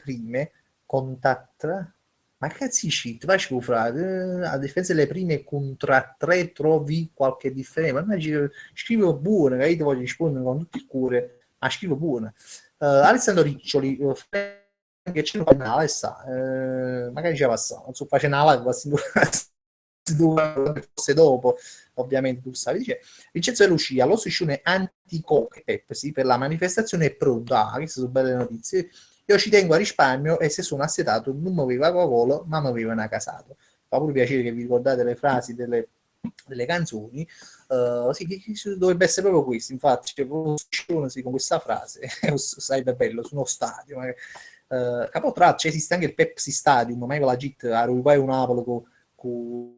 prime contact, ma cazzi shit, vai frate, a differenza delle prime contra tre trovi qualche differenza, ma scrivo buone, che io ti voglio rispondere con tutto il cuore, ma scrivo buone. Alessandro Riccioli, che c'è un canale, sa, magari ci passa, non so, facendo una live, forse dopo, ovviamente tu stavi dicendo. Vincenzo De Lucia, lo striscione anti-coke Pepsi per la manifestazione è pronta. Queste sono belle notizie. Io ci tengo a risparmio e se sono assetato non mi aveva Coca-Cola, ma mi aveva una casato. Fa pure piacere che vi ricordate le frasi delle canzoni. Sì, dovrebbe essere proprio questo. Infatti, c'è proprio sì, con questa frase sarebbe bello su uno stadio. Capotraccia esiste anche il Pepsi Stadium, ma la GIT a Uruguay un Napoli con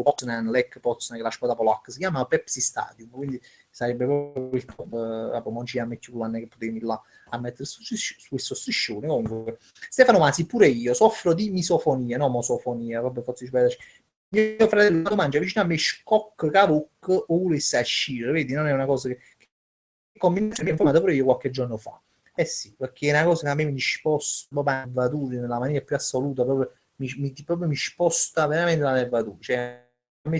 Poznan, Lech Poznan, che la squadra polacca si chiama Pepsi Stadium, quindi sarebbe proprio il top, non ci metti più che potevi là a mettere su questo striscione. Comunque, Stefano Masi, pure io soffro di misofonia, no mosofonia, vabbè, forse mio fratello mangia vicino a me scocco cavoc o volesse uscire, vedi, non è una cosa che mi ha informato pure io qualche giorno fa. Eh sì, perché è una cosa che a me mi sposta proprio a nervature nella maniera più assoluta, proprio proprio mi sposta veramente la nervatura. Cioè, a me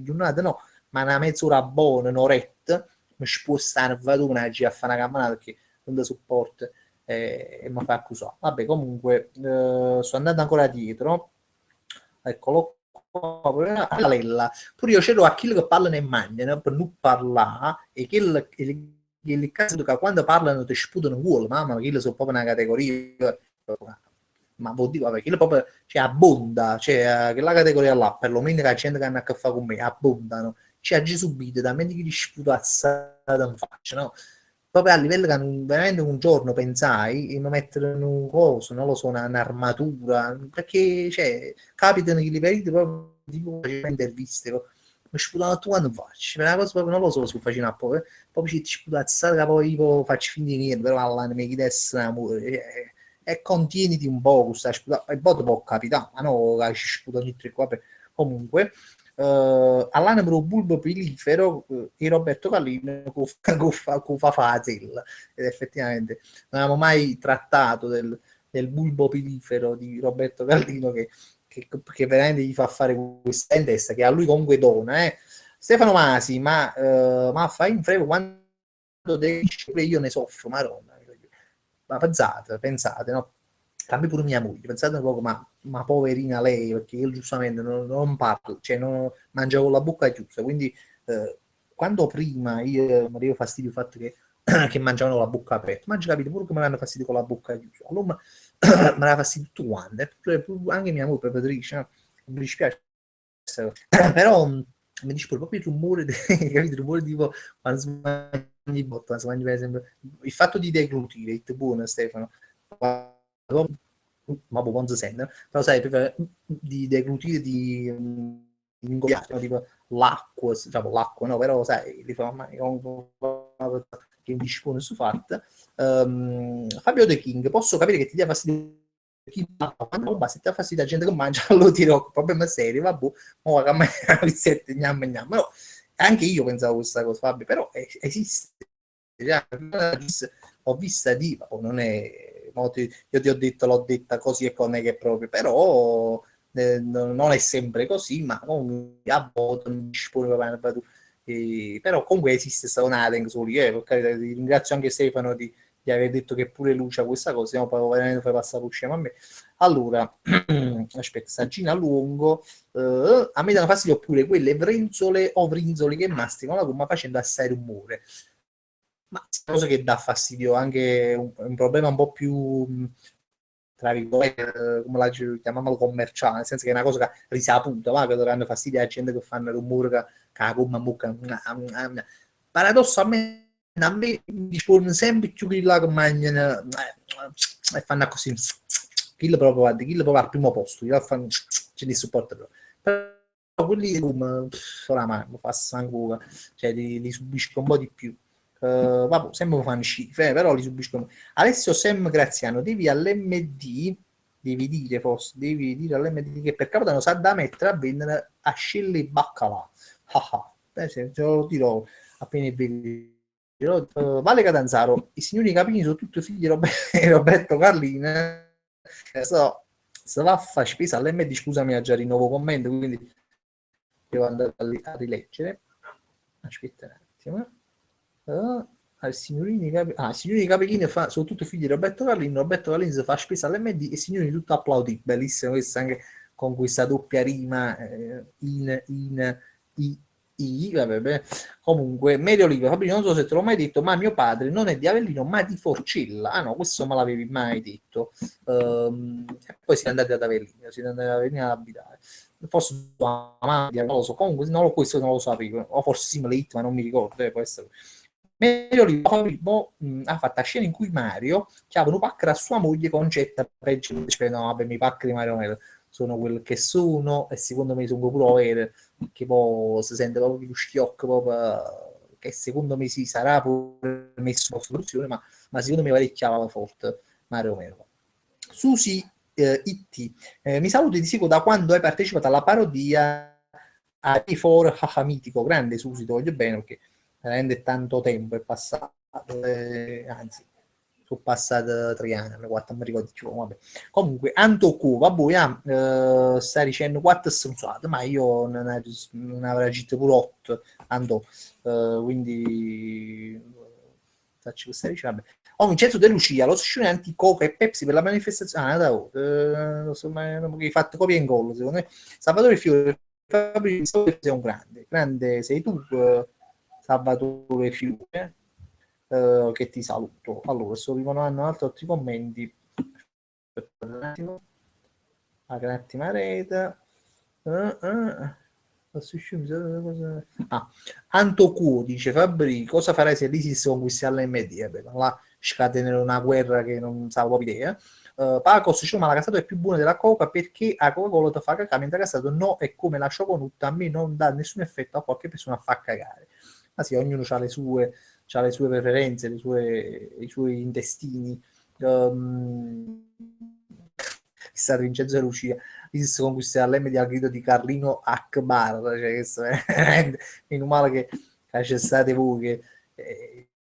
giornate no, ma una mezz'ora buona, un'oretta, mi sposta la nervatura a fare una camminata perché non da supporto e mi fa accusare. Vabbè, comunque, sto andando ancora dietro. Eccolo qua, la lella. Pure io c'ero a chi che parlano e mangiano per non parlare e che il caso che quando parlano ti sputano in culo, mamma, che sono proprio una categoria, ma vuol dire, vabbè, che proprio, cioè, abbonda, cioè, che la categoria là, perlomeno che la gente che hanno a che fare con me, abbondano, cioè, già subito, da me che gli sputazzata in faccia, no? Proprio a livello che veramente un giorno pensai di mettere un coso, non lo so, un'armatura, perché, cioè, capitano che li vedi proprio, tipo, facendo interviste, mi sputano tu quando faccio, una cosa proprio, non lo so se faccio proprio ci sputazzata che poi io faccio finire niente, però all'anno mi chiedesse amore, e contieniti un po' questa sputata, e poi può capitare, ma no, che ci sputa ogni 3-4, comunque, all'anno bulbo pilifero di Roberto Callino con Fafazella, ed effettivamente non avevamo mai trattato del bulbo pilifero di Roberto Callino che veramente gli fa fare questa in testa, che a lui comunque dona. Stefano Masi, ma fai in frego quando devi, io ne soffro, maronna. Ma pensate, no? Cambia pure mia moglie, pensate un po', ma poverina lei, perché io giustamente non parlo, cioè non mangia con la bocca chiusa, quindi quando prima io mi avevo fastidio il fatto che mangiavano con la bocca aperta, ma già capito pure che mi danno fastidio con la bocca chiusa, allora mi dava fastidio tutto quanto, anche mia moglie preparatrice, no? Mi dispiace, però mi dice proprio il rumore, capito? Il rumore tipo quando si mangi botta, si mangi per esempio, il fatto di deglutire, il buono Stefano, ma non si sente, però sai, di deglutire, di ingoiare, no? Tipo l'acqua, diciamo l'acqua, no? Però sai, li fa che mi dispone su fatta. Fabio De King, posso capire che ti dia fastidio ma se ti dà fastidio la gente che mangia, lo dirò, problema serio, vabbè, ma che a me no, anche io pensavo questa cosa, Fabio, però esiste. Ho vista di, non è, io ti ho detto, l'ho detta così e con me che proprio, però non è sempre così, ma comunque a volte non dispone però comunque esiste stata una solo, ti ringrazio anche Stefano di di aver detto che pure Lucia questa cosa, stiamo poi veramente fai passare lo scemo a me. Allora, aspetta, saggina a lungo, a me danno fastidio pure quelle brenzole o brinzoli che masticano la gomma facendo assai rumore. Ma questa cosa che dà fastidio, anche un problema un po' più, tra virgolette, come la chiamiamolo commerciale, nel senso che è una cosa che risaputa, ma che danno fastidio alla gente che fanno rumore che la gomma in bocca. Paradossalmente a me mi dispone sempre più quelli là che mangiano e fanno così. Quello proprio, guarda, quello proprio al primo posto, io fanno, ce li supporta proprio. Però quelli come, oramai, mi fa sangue, cioè li subisco un po' di più. Vabbè, sempre mi fanno schifo, però li subisco. Alessio Sem Graziano, devi dire forse, devi dire all'MD che per Capodanno sa da mettere a vendere ascelle e baccalà. Ah ah, se te lo dirò appena vedi. Vale Catanzaro, i signori Capini sono tutti figli di Roberto Carlin. Se va a fare spesa all'MD, scusami, ha già rinnovo commento, quindi devo andare a rileggere. Aspetta un attimo. Signorini Capellini sono tutti figli di Roberto Carlini si fa spesa all'MD e Signorini tutto applaudì, bellissimo questo anche con questa doppia rima vabbè. Comunque Mario Oliva, Fabrizio, non so se te l'ho mai detto, ma mio padre non è di Avellino ma di Forcella. Ah no, questo me l'avevi mai detto. E poi siamo andati ad Avellino ad abitare. Forse tua madre, non lo so, comunque questo non lo sapevo, o forse sì me l'ha detto, ma non mi ricordo, può essere. Meglio lì, ha fatto la scena in cui Mario chiama un pacca a sua moglie Concetta peggio, no vabbè mi pacca di Mario sono quel che sono e secondo me sono proprio vero che poi si sente proprio lo schiocco proprio, che secondo me si sarà pure messo in soluzione ma secondo me parecchiava forte Mario Romero. Susi IT mi saluti di sicuro da quando hai partecipato alla parodia a E4 Haha Mitico, grande Susi, ti voglio bene perché veramente tanto tempo è passato, anzi, sono passati 3 anni, 4, non mi ricordo più, vabbè. Comunque, Antoku, vabbè, sta dicendo 4 stronzate, ma io non avrei detto pure 8, Anto, quindi faccio questa dicendo, vabbè. Oh, Vincenzo De Lucia, lo scione anti-Coca e Pepsi per la manifestazione, insomma, non hai fatto copia e incollo, secondo me. Salvatore Fiore, Fabrizio, sei un grande sei tu, Salvatore Fiume, che ti saluto. Allora, sto rimanendo altri commenti. Aspetta un attimo. Un attimo a rete. Antoku dice Fabri, cosa farai se l'ISIS conquista l'MD? La scatenerà una guerra che non sa proprio idea. Pacos dice ma la casata è più buona della Coca perché a Coca-Cola ti fa cagare mentre casato no è come la Choconutta a me non dà nessun effetto a qualche persona fa cagare ma sì ognuno ha le sue preferenze i suoi intestini chissà Vincenzo e Lucia ISIS conquista l'MD al grido di Carlino Akbar cioè questo è meno male che c'è state voi che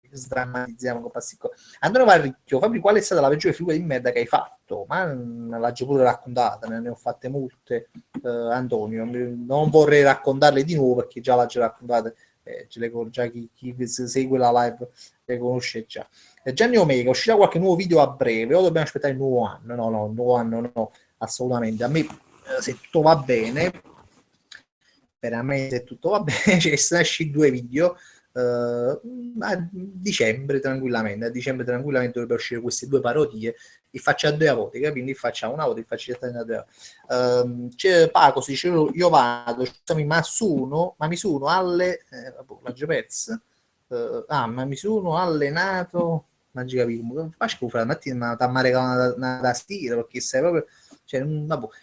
sdrammatizziamo con passico. Antonio Varricchio, Fabri, qual è stata la peggiore figura di merda che hai fatto? Ma l'ha già pure raccontata, ne ho fatte molte. Antonio, non vorrei raccontarle di nuovo perché già l'ha già raccontate. Già chi segue la live le conosce già. Gianni Omega, uscirà qualche nuovo video a breve o dobbiamo aspettare il nuovo anno? No, il nuovo anno no, assolutamente. A me, se tutto va bene, veramente se tutto va bene, ci esci 2 video a dicembre tranquillamente dovrebbero uscire queste 2 parodie e faccio a 2 volte, quindi facciamo una volta e faccio a 2 c'è Paco si dice io vado scusami, ma mi sono alle ma mi sono allenato non ci capivo faccio la mattina mi ha regalato una tastiera perché sei proprio cioè,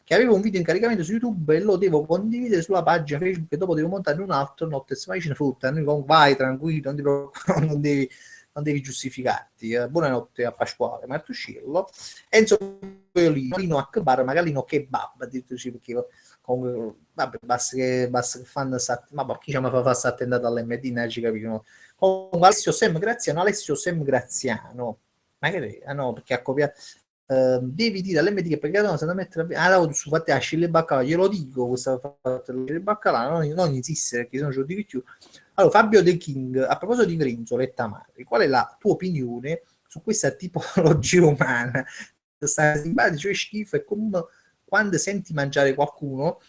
che avevo un video in caricamento su YouTube e lo devo condividere sulla pagina Facebook e dopo devo montare un altro notte se mai ce ne frutta vai tranquillo non devi giustificarti buonanotte a Pasquale Martuscello Enzo Lino Akbar magari no kebab perché comunque vabbè basta che fanno ma chi ci fa fare attentato all'MD ci capiscono comunque Alessio Sem Graziano magari no perché ha copiato devi dire all'MD che perché non se da mettere su fate a scille baccalà glielo dico questa baccalà non insistere perché se no ce lo dico più allora Fabio De King a proposito di Grinzo e Tamari qual è la tua opinione su questa tipologia umana, sta simpatico e schifo, è come quando senti mangiare qualcuno,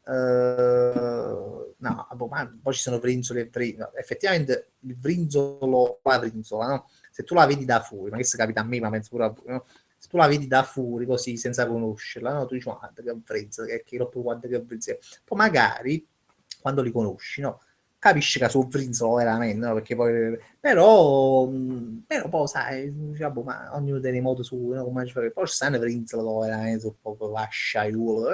no, boh, ma poi ci sono brinzoli e brinzoli, effettivamente il brinzolo, la brinzola, no? Se tu la vedi da fuori, ma che si capita a me, ma penso pure a voi, no? Se tu la vedi da fuori così senza conoscerla, no? Tu dici guarda che brinzola, che troppo guarda che brinzola. Poi magari quando li conosci, no? Capisci che sono brinzolo veramente, no? Perché poi però poi sai, diciamo, ma ognuno tiene modo su, no? Come poi ci stanno brinzolo veramente un po' lasciaiuolo,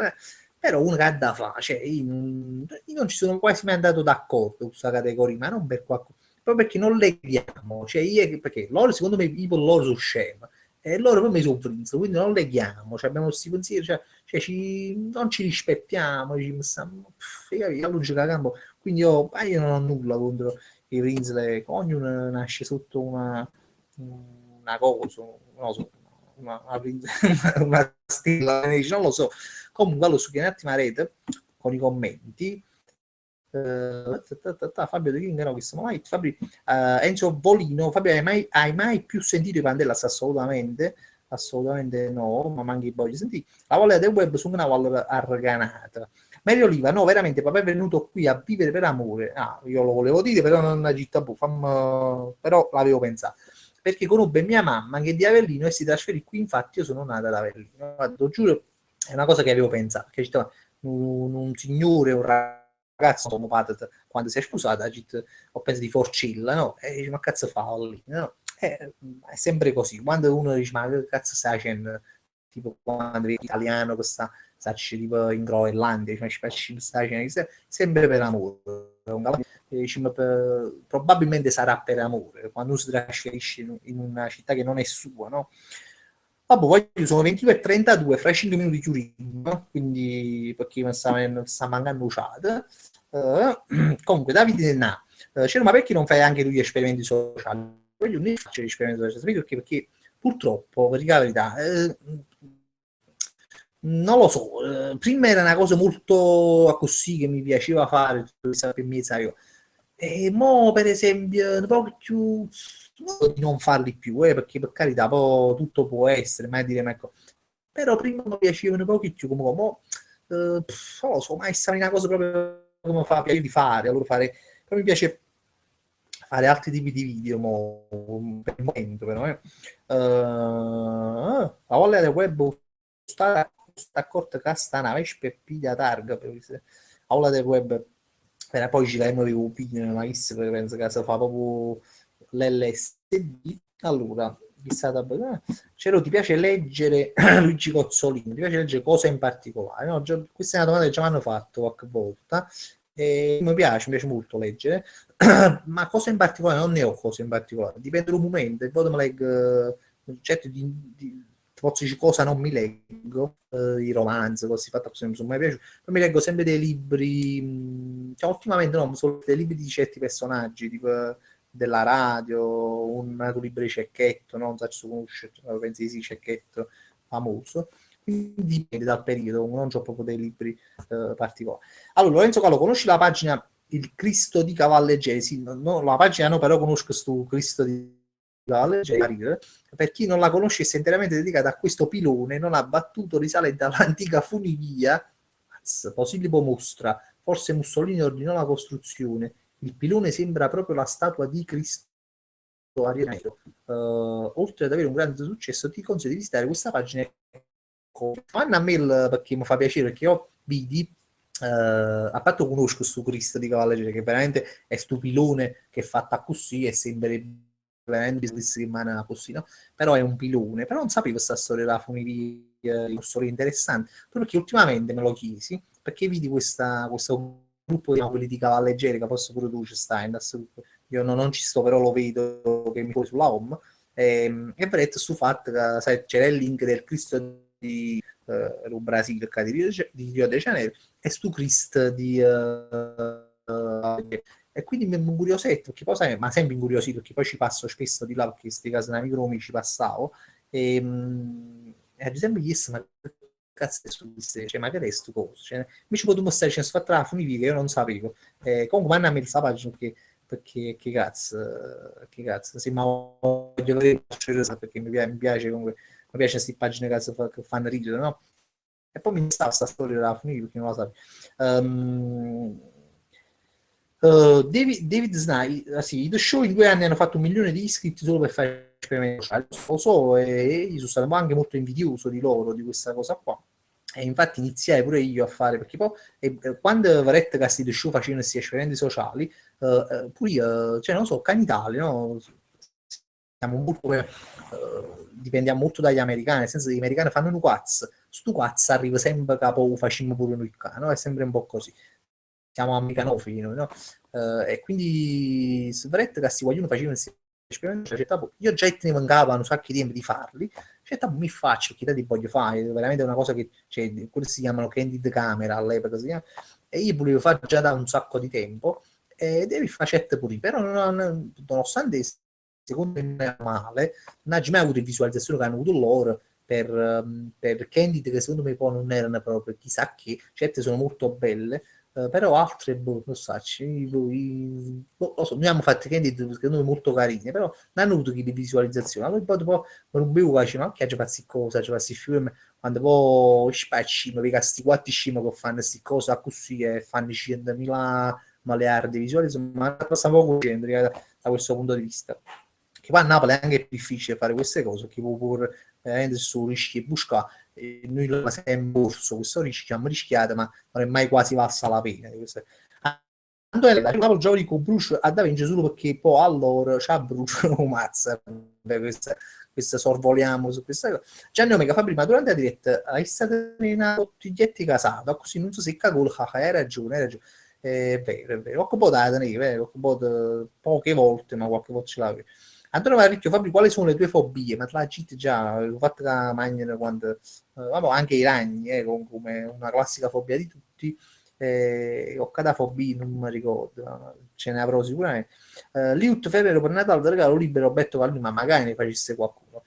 però uno che ha da fare, cioè io non ci sono quasi mai andato d'accordo con questa categoria, ma non per qualcosa, proprio perché non leghiamo, cioè io, perché loro secondo me loro sono scemi e loro per me sono frizzo, quindi non leghiamo, cioè abbiamo questi pensieri, cioè non ci rispettiamo, la logica a campo, quindi io non ho nulla contro i Prince, ognuno nasce sotto una cosa, non lo so, una stella, non lo so, comunque allora su un attimo a rete con i commenti. Fabio De King, no, Fabio, Enzo Volino, Fabio, hai mai più sentito i Vandellas? Assolutamente no, ma manchi poi senti la voglia del web su una valore arganata. Mario Oliva, no, veramente papà è venuto qui a vivere per amore. Io lo volevo dire, però non agita però l'avevo pensato. Perché conobbe mia mamma che è di Avellino e si trasferì qui, infatti io sono nata ad Avellino. Lo giuro, è una cosa che avevo pensato, che c'era un signore, un ragazzo, quando si è sposata, ho pensato di Forcilla, no? E dice, ma cazzo fa lì, no? È sempre così, quando uno dice, ma che cazzo stai facendo? Tipo quando vedi italiano che sta tipo in Groenlandia, dice, ma stai facendo? Sempre per amore. Probabilmente sarà per amore, quando uno si trasferisce in una città che non è sua, no? Vabbè, poi sono 22:32, fra 5 minuti chiudiamo, quindi perché mi sta mancando chat. Comunque, Davide Nà, ma perché non fai anche tu gli esperimenti sociali? Io non faccio gli esperimenti sociali, perché purtroppo, per dire la verità, non lo so, prima era una cosa molto così che mi piaceva fare, per me, sai, e mo per esempio un po' più di non farli più, perché per carità poi tutto può essere, mai dire, ma ecco, però prima mi piacevano un po' più, come mo, non lo so, mai stare una cosa proprio come fa piacere di fare, allora poi mi piace fare altri tipi di video per il momento, però la voglia del web sta accorta che sta una per piglia targa, la voglia del web poi ci capiamo di opinione, ma chissà, penso che si fa proprio l'LSD. Allora, Cero, ti piace leggere Luigi Cozzolino? Ti piace leggere cose in particolare? No, questa è una domanda che già mi hanno fatto qualche volta. E mi piace molto leggere, ma cose in particolare non ne ho cose in particolare, dipende dal momento. Poi mi leggo, certo, posso dire cosa non mi leggo, i romanzi, così fatta così, non mi sono mai piaciuti. Poi mi leggo sempre dei libri, cioè, ultimamente no, solo dei libri di certi personaggi, tipo della radio, un libro di Cecchetto, no? Non so se conosci, pensi di sì, Cecchetto, famoso. Quindi dipende dal periodo, non ho proprio dei libri particolari. Allora, Lorenzo Calò, conosci la pagina Il Cristo di Cavalleggeri? Sì, no, la pagina no, però conosco questo Cristo di Cavalleggeri. Per chi non la conoscesse, è interamente dedicata a questo pilone non abbattuto risalente all'antica funivia, Posillipo mostra, forse Mussolini ordinò la costruzione. Il pilone sembra proprio la statua di Cristo Arianero. Oltre ad avere un grande successo, ti consiglio di visitare questa pagina. Fanno a me perché mi fa piacere, perché io vidi, a parte conosco questo Cristo di Cavalleggere, che veramente è stupilone che è fatta così e sembra veramente che rimane così, no? Però è un pilone, però non sapevo questa storia della funivia, una storia interessante, perché ultimamente me lo chiesi, perché vidi questo gruppo di quelli di Cavalleggeri, che forse pure tu ci stai, io non ci sto, però lo vedo che mi pone sulla home, e vedete stu fatto che sai, c'era il link del Cristo lo Brasile, di Rio de Janeiro, e stu Christ e quindi mi incuriosito, perché poi sai, ma sempre incuriosito, perché poi ci passo spesso di là, perché questi casi amico mi ci passavo, e ad esempio chiesto, ma che cazzo è su queste, cioè, ma che è sto coso? Cioè, mi ci potevo mostrare, c'è fatto la funivia che io non sapevo. Comunque, mandami il pagina, perché perché che cazzo, sì, ma voglio vedere perché mi piace comunque, mi piace queste pagine che fanno ridere, no? E poi mi sta sta storia da finire perché non la sapevo. David Snyder, sì, The Show in 2 anni hanno fatto 1 milione di iscritti solo per fare esperimenti sociali. Lo so, e io sono stato anche molto invidioso di loro, di questa cosa qua. E infatti iniziai pure io a fare, perché poi quando Varette Casti The Show facevano questi esperimenti sociali, pure io, cioè non so, qua in Italia, no? Siamo molto, dipendiamo molto dagli americani, nel senso che gli americani fanno un quaz, stu quaz arriva sempre capo, facciamo pure noi qua, no? È sempre un po' così. Siamo americanofili noi, no? E quindi Varette Casti vogliono facevano questi esperimenti, cioè, io già tenevo in capo un sacco di tempo di farli, cioè, mi faccio, che ti voglio fare, veramente è una cosa che, cioè, quelli si chiamano candid camera all'epoca, si chiama, e io volevo fare già da un sacco di tempo, e devi fare certe pure, però nonostante secondo me non è male, non ha mai avuto visualizzazioni che hanno avuto loro per candid che secondo me poi non erano proprio chissà che, certe sono molto belle, però altre, boh, non so, boh, lo so, noi abbiamo fatto candid secondo me molto carine, però non hanno avuto che di visualizzazione. Allora poi dopo non bevo ma che ci faccio cosa, ci faccio film, quando poi spacci, ma vedi sti 4 che fanno queste cose così e fanno 100.000 miliardi di visualizzazioni, ma passa poco da questo punto di vista. Che poi a Napoli è anche difficile fare queste cose, che può pure veramente su rischi e buscare. E noi lo siamo in borso, questo rischio abbiamo rischiato, ma non è mai quasi valsa la pena. Napoli gioca con Bruce a da vincere solo perché poi allora c'ha Bruce o mazza questa sorvoliamo su questa cosa. Gianni Omega fa prima durante la diretta hai stato tutti gli etti casato così non so se cagò hai ragione, hai ragione. È vero, qualche po' da tenere, poche volte, ma qualche volta ce l'avevo. Antonio Maricchio, Fabri, quali sono le tue fobie? Ma te la cheat già, l'ho fatta da Magna quando, vabbè, anche i ragni, come una classica fobia di tutti. Ho cada fobia, non mi ricordo, ce ne avrò sicuramente. Liut Ferrero per Natale del regalo libero Roberto Calvi, ma magari ne facesse qualcuno.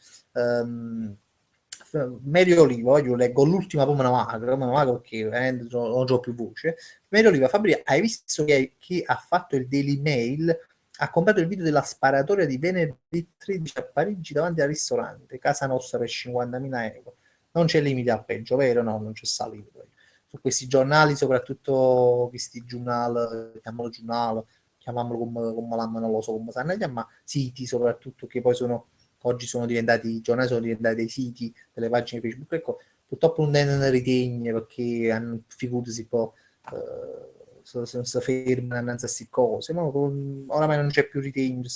Medio Oliva, io leggo l'ultima pomena magra perché veramente non ho più voce. Medio Oliva, Fabri, hai visto chi ha fatto il Daily Mail? Ha comprato il video della sparatoria di venerdì 13 a Parigi davanti al ristorante Casa Nostra per 50.000 euro. Non c'è limite al peggio, vero? No, non c'è limite. Su questi giornali, soprattutto questi giornali, chiamiamolo come l'hanno, non lo so come sanno chiamare, siti soprattutto che poi oggi sono diventati, i giornali sono diventati dei siti, delle pagine Facebook, ecco, purtroppo non ne ritegno perché hanno figurati poi si fermano innanzi a queste cose, ma oramai non c'è più ritegno,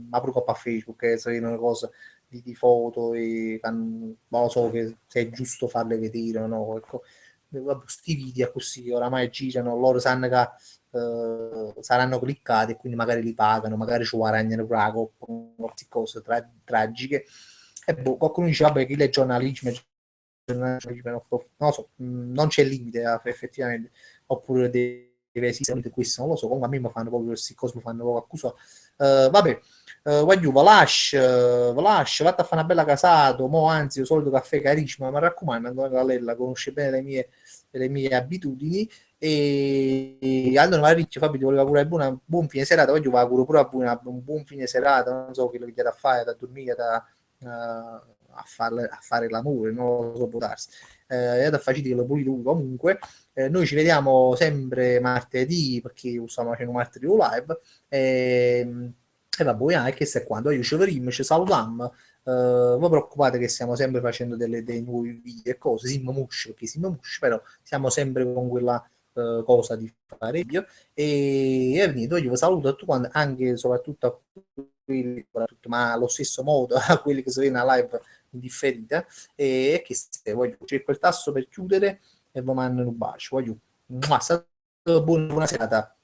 ma pure a Facebook, se vedono una cosa di foto e non lo so che se è giusto farle vedere o no, ecco. Questi video così oramai girano, loro sanno che saranno cliccati e quindi magari li pagano, magari ci guadagnano proprio cose tragiche. E boh, qualcuno dice vabbè chi legge giornalismo non lo so, non c'è limite effettivamente, oppure deve esistere questo, non lo so, comunque a me mi fanno proprio questi cose, mi fanno proprio accusare. Vabbè, voglio, Valash, vatti a fare una bella casato, mo anzi, il solito caffè carissimo, ma mi raccomando, Antonio Gallella conosce bene le mie abitudini, e allora magari Fabio ti voleva pure un buon fine serata, voglio vi auguro pure un buon fine serata, non so che lo chiede a fare, da dormire, a fare l'amore, non lo so, può darsi. E da facile che lo puli lui comunque. Noi ci vediamo sempre martedì perché stiamo facendo martedì live e vabbè, che se quando io ci vedremo, ci salutiamo. Non preoccupate che stiamo sempre facendo dei nuovi video e cose, siamo musci perché siamo musci, però siamo sempre con quella cosa di fare video e niente, io vi saluto a tutti quanti, anche soprattutto a quelli, ma allo stesso modo a quelli che si vedono live in differita e che se voglio cerco il tasto per chiudere e vi mando un bacio, voglio buona serata.